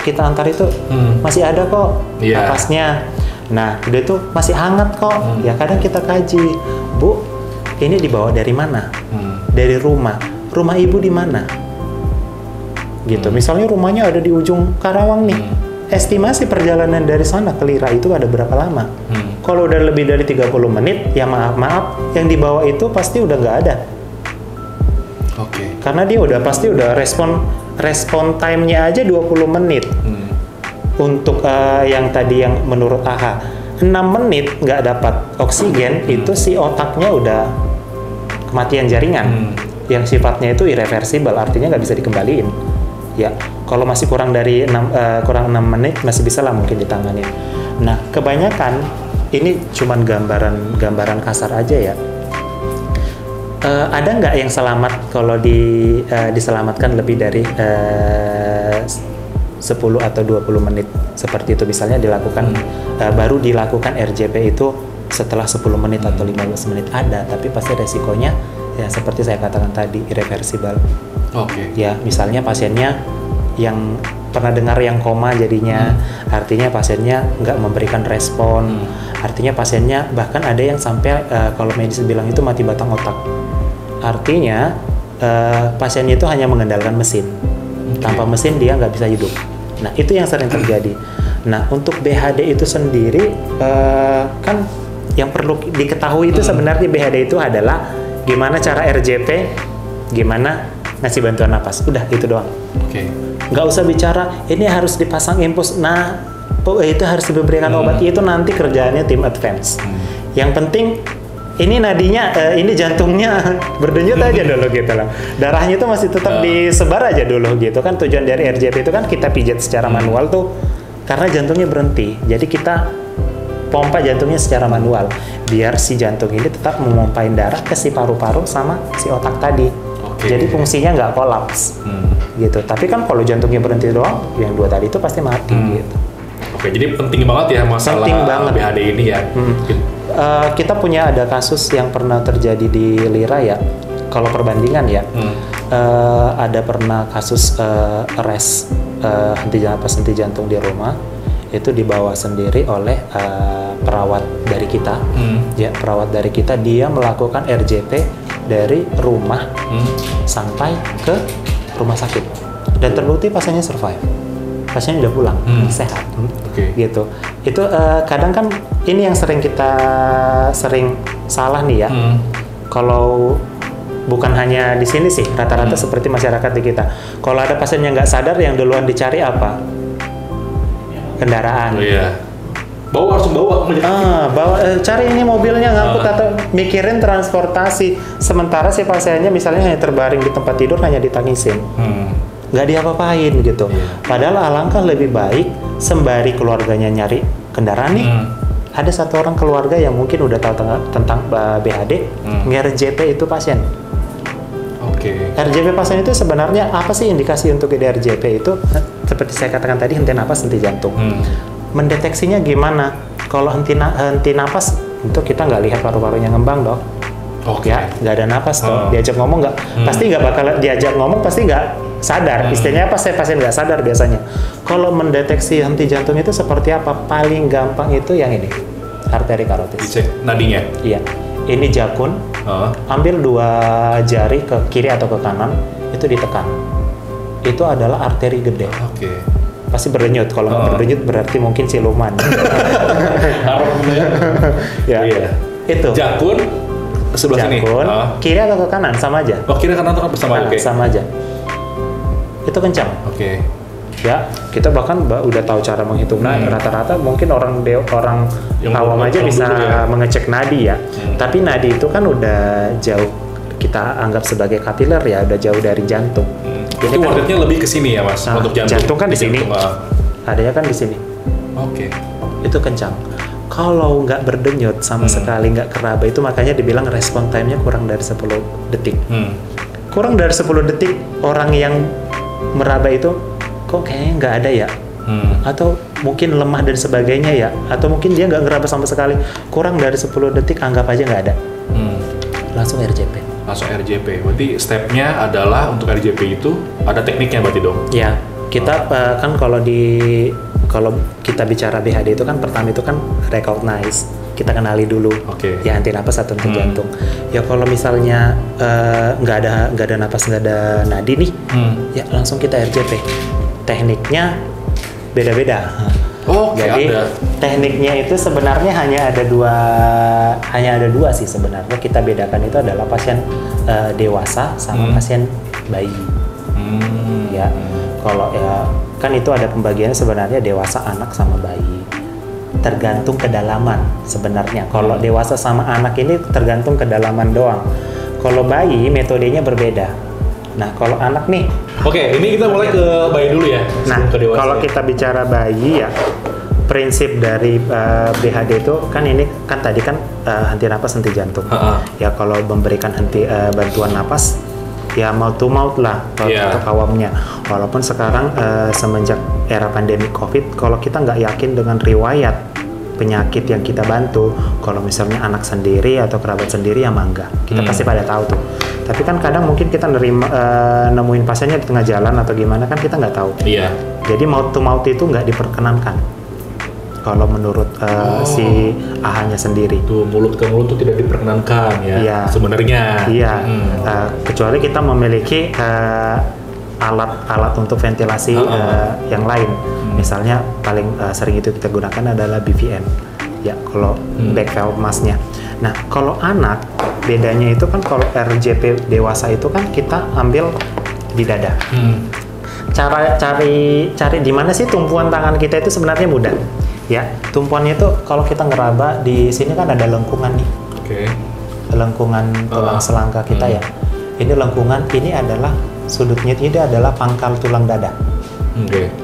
kita antar itu masih ada kok napasnya. Nah, dia tuh masih hangat kok. Ya kadang kita kaji, Bu, ini dibawa dari mana? Dari rumah. Rumah ibu di mana? Gitu. Misalnya rumahnya ada di ujung Karawang nih. Estimasi perjalanan dari sana ke Lira itu ada berapa lama? Kalau udah lebih dari 30 menit, ya maaf, yang dibawa itu pasti udah nggak ada. Karena dia pasti udah respon time-nya aja 20 menit. Untuk yang tadi yang menurut AHA 6 menit nggak dapat oksigen, itu si otaknya udah kematian jaringan. Yang sifatnya itu irreversible, artinya nggak bisa dikembaliin. Ya, kalau masih kurang dari 6 menit masih bisa lah mungkin ditangani. Nah, kebanyakan ini cuman gambaran kasar aja ya. Ada nggak yang selamat kalau diselamatkan lebih dari 10 atau 20 menit seperti itu, misalnya dilakukan baru dilakukan RJP itu setelah 10 menit atau 15 menit? Ada, tapi pasti resikonya ya seperti saya katakan tadi, irreversible. Ya, misalnya pasiennya yang pernah dengar yang koma jadinya, artinya pasiennya nggak memberikan respon, artinya pasiennya bahkan ada yang sampai kalau medis bilang itu mati batang otak. Artinya pasiennya itu hanya mengendalikan mesin, tanpa mesin dia nggak bisa hidup. Nah, itu yang sering terjadi. Nah, untuk BHD itu sendiri kan yang perlu diketahui itu sebenarnya BHD itu adalah gimana cara RJP, gimana ngasih bantuan napas. Udah, itu doang. Nggak usah bicara, ini harus dipasang infus, nah itu harus diberikan obat, itu nanti kerjaannya tim advance. Yang penting, ini nadinya, ini jantungnya berdenyut aja dulu gitu lah. Darahnya itu masih tetap disebar aja dulu gitu kan. Tujuan dari RJP itu kan kita pijat secara manual tuh, karena jantungnya berhenti. Jadi kita pompa jantungnya secara manual biar si jantung ini tetap memompain darah ke si paru-paru sama si otak tadi. Jadi fungsinya nggak kolaps gitu. Tapi kan kalau jantungnya berhenti doang, yang dua tadi itu pasti mati gitu. Jadi penting banget ya masalah BHD ini ya. Kita punya ada kasus yang pernah terjadi di Lira ya. Kalau perbandingan ya, ada pernah kasus arrest henti jantung di rumah. Itu dibawa sendiri oleh perawat dari kita. Ya, perawat dari kita, dia melakukan RJP dari rumah sampai ke rumah sakit, dan terbukti pasiennya survive. Pasiennya udah pulang, sehat. Gitu. Itu kadang kan ini yang kita sering salah nih ya. Kalau bukan hanya di sini sih, rata-rata seperti masyarakat di kita. Kalau ada pasien yang nggak sadar, yang duluan dicari apa? Kendaraan. Oh iya. Langsung bawa. Cari ini mobilnya ngangkut atau mikirin transportasi. Sementara si pasiennya misalnya hanya terbaring di tempat tidur, hanya ditangisin. Nggak diapa-apain gitu. Padahal alangkah lebih baik sembari keluarganya nyari kendaraan nih. Ada satu orang keluarga yang mungkin udah tahu tentang BHD, nge-RJP itu pasien. RJP pasien itu sebenarnya apa sih indikasi untuk RJP itu? Seperti saya katakan tadi, henti napas, henti jantung. Mendeteksinya gimana? Kalau henti napas, itu kita nggak lihat paru-parunya ngembang dong. Ya, nggak ada napas dong. Diajak ngomong nggak, pasti nggak bakal diajak ngomong, pasti nggak sadar. Istilahnya apa? Pasien nggak sadar biasanya. Kalau mendeteksi henti jantung itu seperti apa? Paling gampang itu yang ini, arteri karotis. Dicek nadinya? Iya. Ini jakun, ambil 2 jari ke kiri atau ke kanan, itu ditekan. Itu adalah arteri gede. Pasti berdenyut. Kalau nggak berdenyut berarti mungkin siluman. Ya. Itu. Jakun sebelah sini. Kiri atau ke kanan sama aja. Kiri kanan atau sama aja. Sama aja. Itu kencang. Ya, kita bahkan udah tahu cara menghitung nadi. Rata-rata mungkin orang awam aja bisa mengecek nadi ya. Tapi nadi itu kan udah jauh, kita anggap sebagai kapiler ya, udah jauh dari jantung. Jadi itu wordnya lebih ke sini ya Mas, untuk jantung. Jantung kan di sini. Adanya kan di sini. Itu kencang. Kalau nggak berdenyut sama sekali, nggak keraba, itu makanya dibilang respon time-nya kurang dari 10 detik. Kurang dari 10 detik orang yang meraba itu kok kayaknya nggak ada ya, atau mungkin lemah dan sebagainya ya, atau mungkin dia nggak ngeraba sama sekali, kurang dari 10 detik anggap aja nggak ada, langsung RJP. Berarti stepnya adalah untuk RJP itu ada tekniknya berarti dong? Ya, kita kan kalau kita bicara BHD itu kan pertama itu kan recognize, kita kenali dulu, ya henti napas atau henti jantung. Ya kalau misalnya nggak ada napas, nggak ada nadi nih, ya langsung kita RJP. Tekniknya beda-beda. Jadi tekniknya itu sebenarnya hanya ada dua sih sebenarnya. Kita bedakan itu adalah pasien dewasa sama pasien bayi. Ya, kalau ya kan itu ada pembagiannya sebenarnya dewasa, anak sama bayi. Tergantung kedalaman sebenarnya. Kalau dewasa sama anak ini tergantung kedalaman doang. Kalau bayi metodenya berbeda. Nah, kalau anak nih. Ini kita mulai ke bayi dulu ya. Nah, kalau kita bicara bayi ya, prinsip dari BHD itu kan ini kan tadi kan henti napas, henti jantung. Ya kalau memberikan bantuan napas ya mouth to mouth lah untuk awamnya. Walaupun sekarang semenjak era pandemi COVID, kalau kita nggak yakin dengan riwayat penyakit yang kita bantu, kalau misalnya anak sendiri atau kerabat sendiri ya mangga, kita pasti pada tahu tuh. Tapi kan kadang mungkin kita nemuin pasiennya di tengah jalan atau gimana, kan kita nggak tahu. Jadi mouth to mouth itu nggak diperkenankan kalau menurut si AHA-nya sendiri. Tuh mulut ke mulut tuh tidak diperkenankan ya. Sebenarnya. Kecuali kita memiliki alat untuk ventilasi yang lain. Misalnya paling sering itu kita gunakan adalah BVM. Ya, kalau back valve mask-nya. Nah, kalau anak bedanya itu kan kalau RJP dewasa itu kan kita ambil di dada. Cara cari di mana sih tumpuan tangan kita itu sebenarnya mudah. Ya, tumpuannya itu kalau kita ngeraba di sini kan ada lengkungan nih. Lengkungan tulang selangka kita ya. Ini lengkungan, ini adalah sudutnya, ini adalah pangkal tulang dada.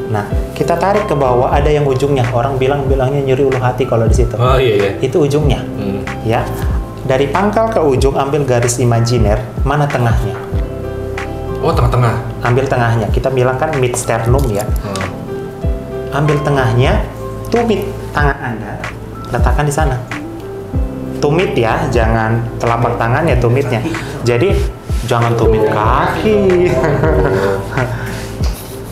Nah, kita tarik ke bawah, ada yang ujungnya. Orang bilangnya nyeri ulu hati kalau di situ. Itu ujungnya. Ya, dari pangkal ke ujung ambil garis imajiner, mana tengahnya? Tengah-tengah. Ambil tengahnya. Kita bilang kan mid sternum ya. Ambil tengahnya, tumit tangan Anda, letakkan di sana. Tumit ya, jangan telapak tangan ya, tumitnya. Jadi jangan tumit kaki.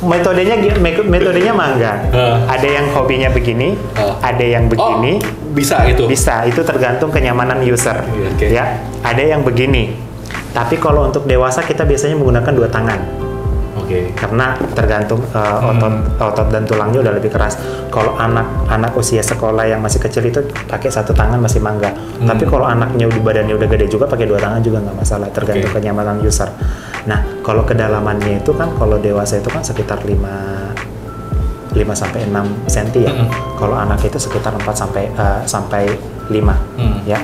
Metodenya mangga. Ada yang hobinya begini, ada yang begini. Bisa itu? Bisa, itu tergantung kenyamanan user. Ya, ada yang begini. Tapi kalau untuk dewasa kita biasanya menggunakan 2 tangan. Karena tergantung otot dan tulangnya udah lebih keras. Kalau anak usia sekolah yang masih kecil itu pakai satu tangan masih mangga. Tapi kalau anaknya badannya udah gede juga pakai dua tangan juga nggak masalah, tergantung kenyamanan user. Nah, kalau kedalamannya itu kan kalau dewasa itu kan sekitar 5 sampai 6 cm ya. Kalau anak itu sekitar 4 sampai 5 ya.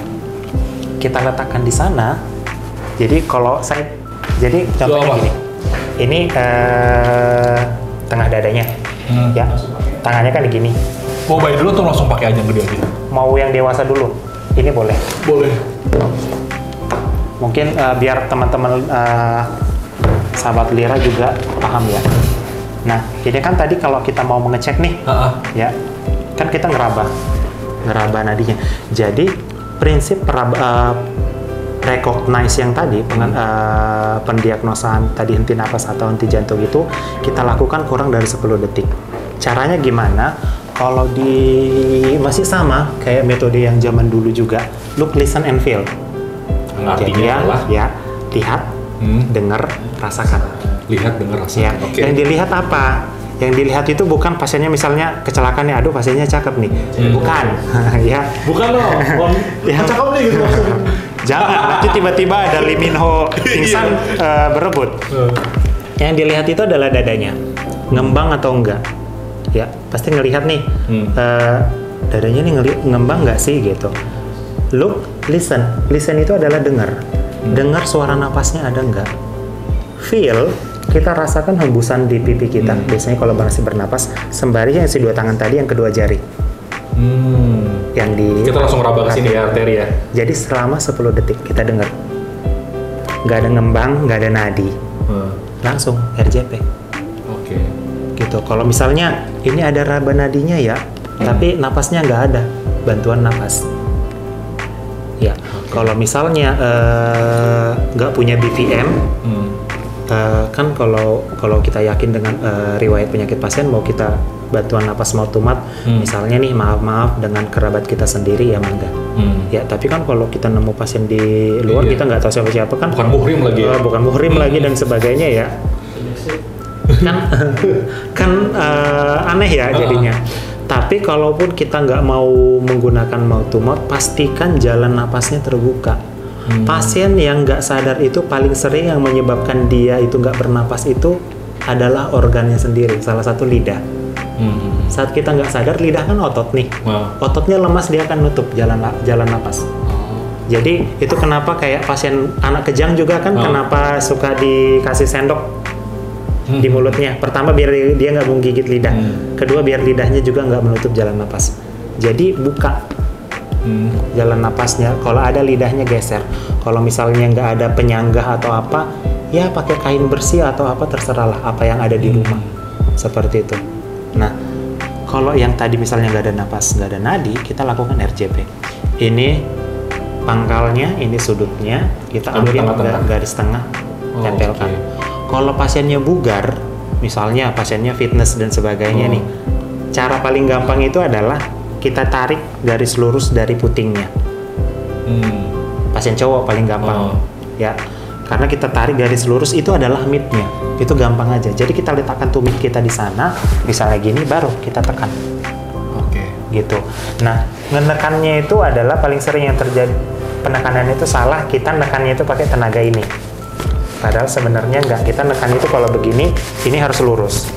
Kita letakkan di sana. Jadi contohnya gini. Ini tengah dadanya. Ya. Tangannya kan gini. Mau bayi dulu atau langsung pakai aja yang gede aja? Mau yang dewasa dulu. Ini boleh. Boleh. Mungkin biar teman-teman sahabat Lira juga paham ya. Nah, ini kan tadi kalau kita mau mengecek nih, ya, kan kita ngeraba nadinya. Jadi prinsip recognize yang tadi, pendiagnosaan tadi henti napas atau henti jantung itu kita lakukan kurang dari 10 detik. Caranya gimana? Kalau masih sama kayak metode yang zaman dulu juga, look, listen and feel. Jadi ya, lihat, dengar, rasakan. Lihat, dengar, rasakan. Ya. Yang dilihat apa? Yang dilihat itu bukan pasiennya misalnya kecelakaan nih, aduh pasiennya cakep nih. Bukan. Ya. Bukan loh. Ya. Cakep nih gitu maksudnya. Jangan, nanti tiba-tiba ada Lee Min Ho pingsan berebut. Yang dilihat itu adalah dadanya. Ngembang atau enggak. Ya, pasti ngelihat nih. Dadanya nih ngembang nggak sih gitu. Look, listen. Listen itu adalah dengar. Dengar suara napasnya ada enggak. Feel, kita rasakan hembusan di pipi kita. Biasanya kalau masih bernapas, sembari yang si 2 tangan tadi, yang kedua jari. Yang kita langsung raba ke sini ya, arteri ya. Jadi selama 10 detik kita dengar. Nggak ada ngembang, nggak ada nadi. Langsung RJP. Gitu. Kalau misalnya ini ada raba nadinya ya, tapi napasnya nggak ada, bantuan napas. Ya, kalau misalnya nggak punya BPM, kan kalau kita yakin dengan riwayat penyakit pasien, mau kita bantuan napas mouth to mouth, misalnya nih maaf dengan kerabat kita sendiri ya mangga. Ya, tapi kan kalau kita nemu pasien di luar, kita nggak tahu siapa-siapa kan. Bukan muhrim lagi ya. Bukan muhrim lagi dan sebagainya ya. kan aneh ya jadinya. Tapi kalaupun kita nggak mau menggunakan mouth to mouth, pastikan jalan napasnya terbuka. Pasien yang nggak sadar itu paling sering yang menyebabkan dia itu nggak bernapas itu adalah organnya sendiri, salah satu lidah. Saat kita nggak sadar, lidah kan otot nih, ototnya lemas, dia akan nutup jalan napas. Jadi itu kenapa kayak pasien anak kejang juga kan, kenapa suka dikasih sendok di mulutnya. Pertama biar dia nggak menggigit lidah, kedua biar lidahnya juga nggak menutup jalan napas. Jadi buka jalan napasnya. Kalau ada lidahnya geser. Kalau misalnya nggak ada penyanggah atau apa, ya pakai kain bersih atau apa, terserahlah apa yang ada di rumah. Seperti itu. Nah, kalau yang tadi misalnya nggak ada napas, nggak ada nadi, kita lakukan RJP. Ini pangkalnya, ini sudutnya, kita ambil garis tengah, tempelkan. Kalau pasiennya bugar, misalnya pasiennya fitness dan sebagainya nih, cara paling gampang itu adalah kita tarik garis lurus dari putingnya. Pasien cowok paling gampang, ya, karena kita tarik garis lurus itu adalah midnya, itu gampang aja. Jadi kita letakkan tumit kita di sana, misalnya gini, baru kita tekan. Gitu. Nah, menekannya itu adalah paling sering yang terjadi penekanan itu salah. Kita nekannya itu pakai tenaga ini. Padahal sebenarnya enggak, kita nekan itu kalau begini, ini harus lurus.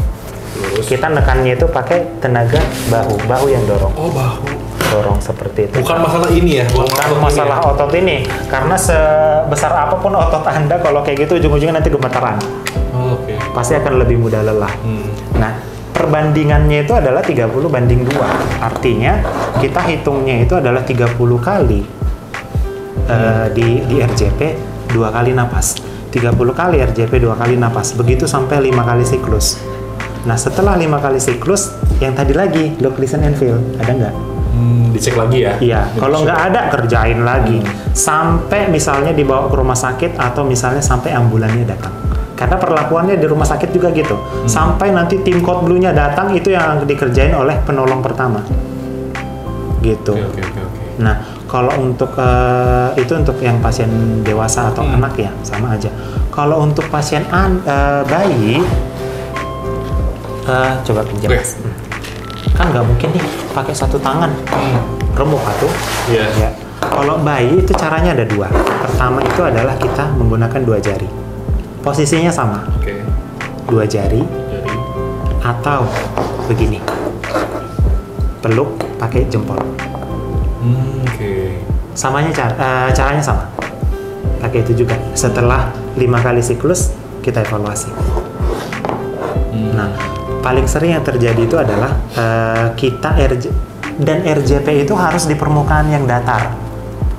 Kita nekannya itu pakai tenaga bahu yang dorong. Bahu. Dorong seperti itu. Bukan masalah ini ya? Bukan masalah otot ini. Karena sebesar apapun otot Anda, kalau kayak gitu ujung-ujungnya nanti gemetaran. Pasti akan lebih mudah lelah. Nah, perbandingannya itu adalah 30:2. Artinya, kita hitungnya itu adalah 30 kali di RJP, 2 kali napas. 30 kali RJP, 2 kali napas. Begitu sampai 5 kali siklus. Nah, setelah 5 kali siklus, yang tadi lagi, look, listen and feel. Ada nggak? Dicek lagi ya? Iya, kalau nggak ada, kerjain lagi. Sampai misalnya dibawa ke rumah sakit, atau misalnya sampai ambulannya datang. Karena perlakuannya di rumah sakit juga gitu. Sampai nanti tim code blue-nya datang, itu yang dikerjain oleh penolong pertama. Gitu. Oke. Nah, Kalau untuk itu untuk yang pasien dewasa atau anak ya sama aja. Kalau untuk pasien bayi, coba pinjam. Kan nggak mungkin nih pakai satu tangan, remuk atuh. Ya. Kalau bayi itu caranya ada dua. Pertama itu adalah kita menggunakan 2 jari. Posisinya sama. 2 jari. Atau begini. Peluk pakai jempol. Samanya caranya sama. Pakai itu juga. Setelah 5 kali siklus kita evaluasi. Nah, paling sering yang terjadi itu adalah kita dan RJP itu harus di permukaan yang datar,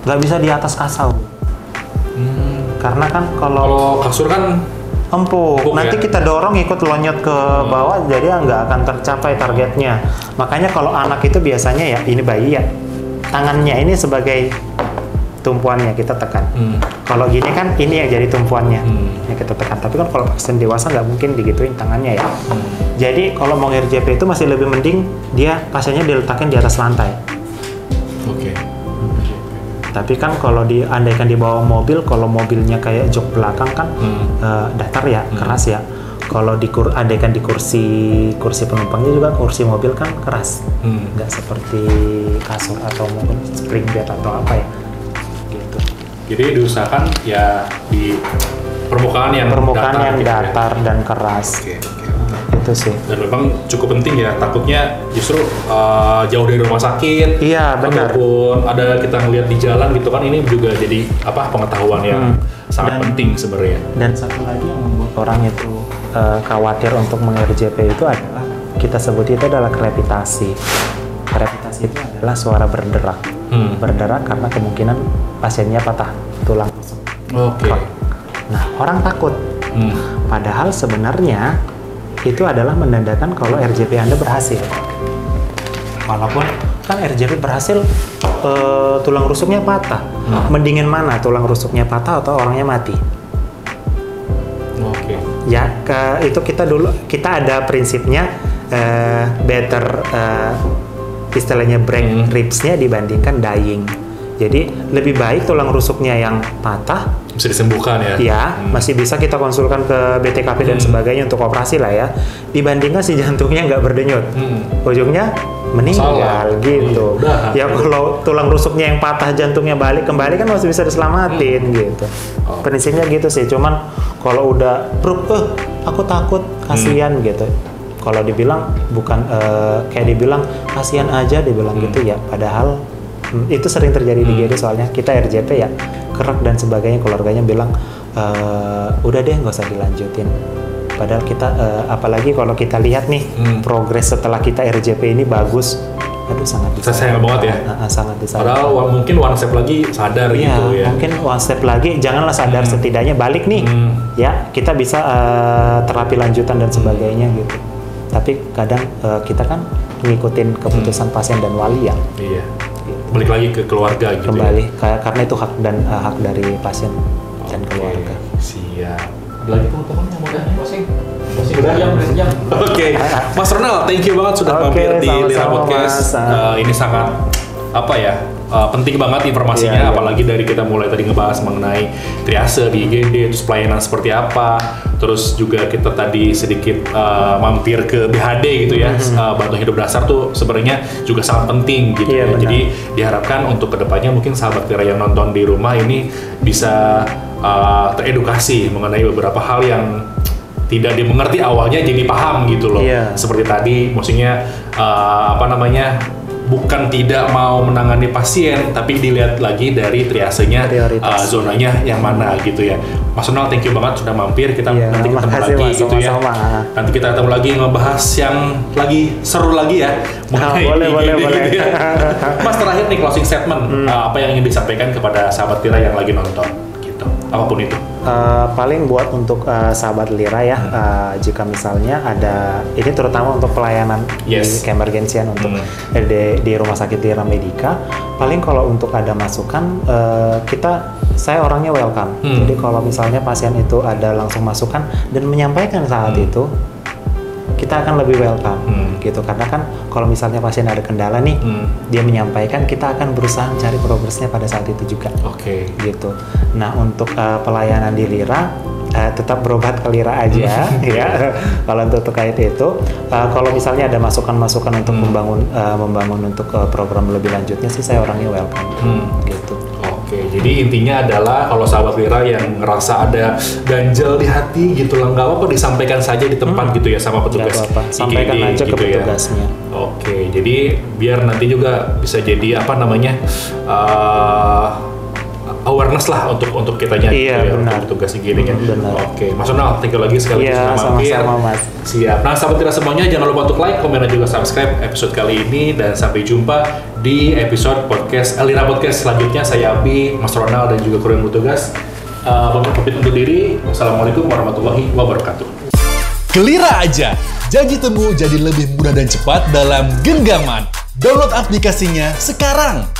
nggak bisa di atas kasur. Karena kan kalau kasur kan empuk, nanti kita dorong ikut lonyot ke bawah, jadi nggak akan tercapai targetnya. Makanya kalau anak itu biasanya ya, ini bayi ya, tangannya ini sebagai tumpuannya kita tekan. Kalau gini kan ini yang jadi tumpuannya, yang kita tekan. Tapi kan kalau pasien dewasa nggak mungkin digituin tangannya ya. Jadi kalau mau RJP itu masih lebih mending dia pasiennya diletakin di atas lantai. Tapi kan kalau andaikan di bawah mobil, kalau mobilnya kayak jok belakang kan datar ya, keras ya. Kalau andaikan di kursi penumpangnya juga, kursi mobil kan keras, nggak seperti kasur atau mungkin spring bed atau apa ya. Jadi diusahakan ya di permukaan yang datar dan keras. Itu sih. Dan memang cukup penting ya, takutnya justru jauh dari rumah sakit. Iya, benar. Ataupun ada kita ngelihat di jalan gitu kan, ini juga jadi pengetahuan yang sangat penting sebenarnya. Dan satu lagi yang membuat orang itu khawatir untuk meng-RJP itu adalah kita sebut itu adalah krepitasi. Krepitasi itu adalah suara berderak. Berderak karena kemungkinan pasiennya patah tulang rusuk. Nah, orang takut. Padahal sebenarnya itu adalah menandakan kalau RJP Anda berhasil. Walaupun kan RJP berhasil, tulang rusuknya patah. Mendingan mana, tulang rusuknya patah atau orangnya mati? Ya, itu kita ada prinsipnya better istilahnya break ribs-nya dibandingkan dying. Jadi lebih baik tulang rusuknya yang patah bisa disembuhkan ya. Iya, masih bisa kita konsulkan ke BTKP dan sebagainya untuk operasi lah ya. Dibandingkan si jantungnya nggak berdenyut, ujungnya meninggal gitu. Ya kalau tulang rusuknya yang patah, jantungnya balik kembali kan masih bisa diselamatin gitu. Prinsipnya gitu sih. Cuman kalau udah aku takut, kasihan gitu. Kalau dibilang bukan kayak dibilang kasihan aja, dibilang gitu ya. Padahal itu sering terjadi di GD, soalnya kita RJP ya kerak dan sebagainya, keluarganya bilang udah deh nggak usah dilanjutin. Padahal kita apalagi kalau kita lihat nih progres setelah kita RJP ini bagus, aduh sangat sayang banget ya. Sangat disayang. Padahal mungkin one step lagi sadar gitu ya. Mungkin one step lagi, janganlah sadar, setidaknya balik nih ya, kita bisa terapi lanjutan dan sebagainya gitu. Tapi kadang kita kan ngikutin keputusan pasien dan wali ya. Iya. Balik lagi ke keluarga gitu. Kembali karena itu hak dari pasien dan keluarga. Siap. Lagi teman-teman yang mau tanya? Posing berjam. Oke. Mas Ronald, thank you banget sudah mampir di Lira Podcast. Ini sangat penting banget informasinya, apalagi dari kita mulai tadi ngebahas mengenai triase di IGD, terus pelayanan seperti apa, terus juga kita tadi sedikit mampir ke BHD gitu ya. Bantuan hidup dasar tuh sebenarnya juga sangat penting gitu ya. Benar. Jadi diharapkan untuk kedepannya mungkin sahabat Lira yang nonton di rumah ini bisa teredukasi mengenai beberapa hal yang tidak dimengerti awalnya jadi paham gitu loh. Seperti tadi maksudnya bukan tidak mau menangani pasien, tapi dilihat lagi dari triasenya, zonanya yang mana gitu ya. Mas Ronald, thank you banget sudah mampir. Kita nanti ketemu lagi gitu ya. Nanti kita ketemu lagi ngebahas yang lagi seru lagi ya. Boleh. Gitu ya. Mas, terakhir nih closing statement, apa yang ingin disampaikan kepada sahabat Lira yang lagi nonton gitu, apapun itu. Paling buat untuk sahabat Lira ya, jika misalnya ada, ini terutama untuk pelayanan di keemergensian untuk di Rumah Sakit Lira Medica, paling kalau untuk ada masukan, saya orangnya welcome. Jadi kalau misalnya pasien itu ada langsung masukan dan menyampaikan saat itu, kita akan lebih welcome gitu, karena kan kalau misalnya pasien ada kendala nih, dia menyampaikan, kita akan berusaha mencari progresnya pada saat itu juga. Gitu. Nah, untuk pelayanan di Lira tetap berobat ke Lira aja ya. Kalau untuk terkait itu, kalau misalnya ada masukan-masukan untuk membangun untuk program lebih lanjutnya sih, saya orangnya welcome gitu. Jadi intinya adalah kalau sahabat Lira yang ngerasa ada ganjel di hati gitu lah, nggak apa-apa, disampaikan saja di tempat gitu ya sama petugas IGD, sampaikan aja gitu ke petugasnya. Jadi biar nanti juga bisa jadi apa namanya awareness lah untuk kitanya gitu ya, untuk petugas IGD kan. Mas Ronald, thank you lagi sekali sudah mampir. Sama-sama, Mas. Siap. Nah, sahabat Lira semuanya, jangan lupa untuk like, komen, dan juga subscribe episode kali ini, dan sampai jumpa di episode podcast Lira Podcast selanjutnya. Saya Abi, Mas Ronald, dan juga kru yang bertugas pamit undur diri. Wassalamualaikum warahmatullahi wabarakatuh. Kelira aja, janji temu jadi lebih mudah dan cepat dalam genggaman. Download aplikasinya sekarang.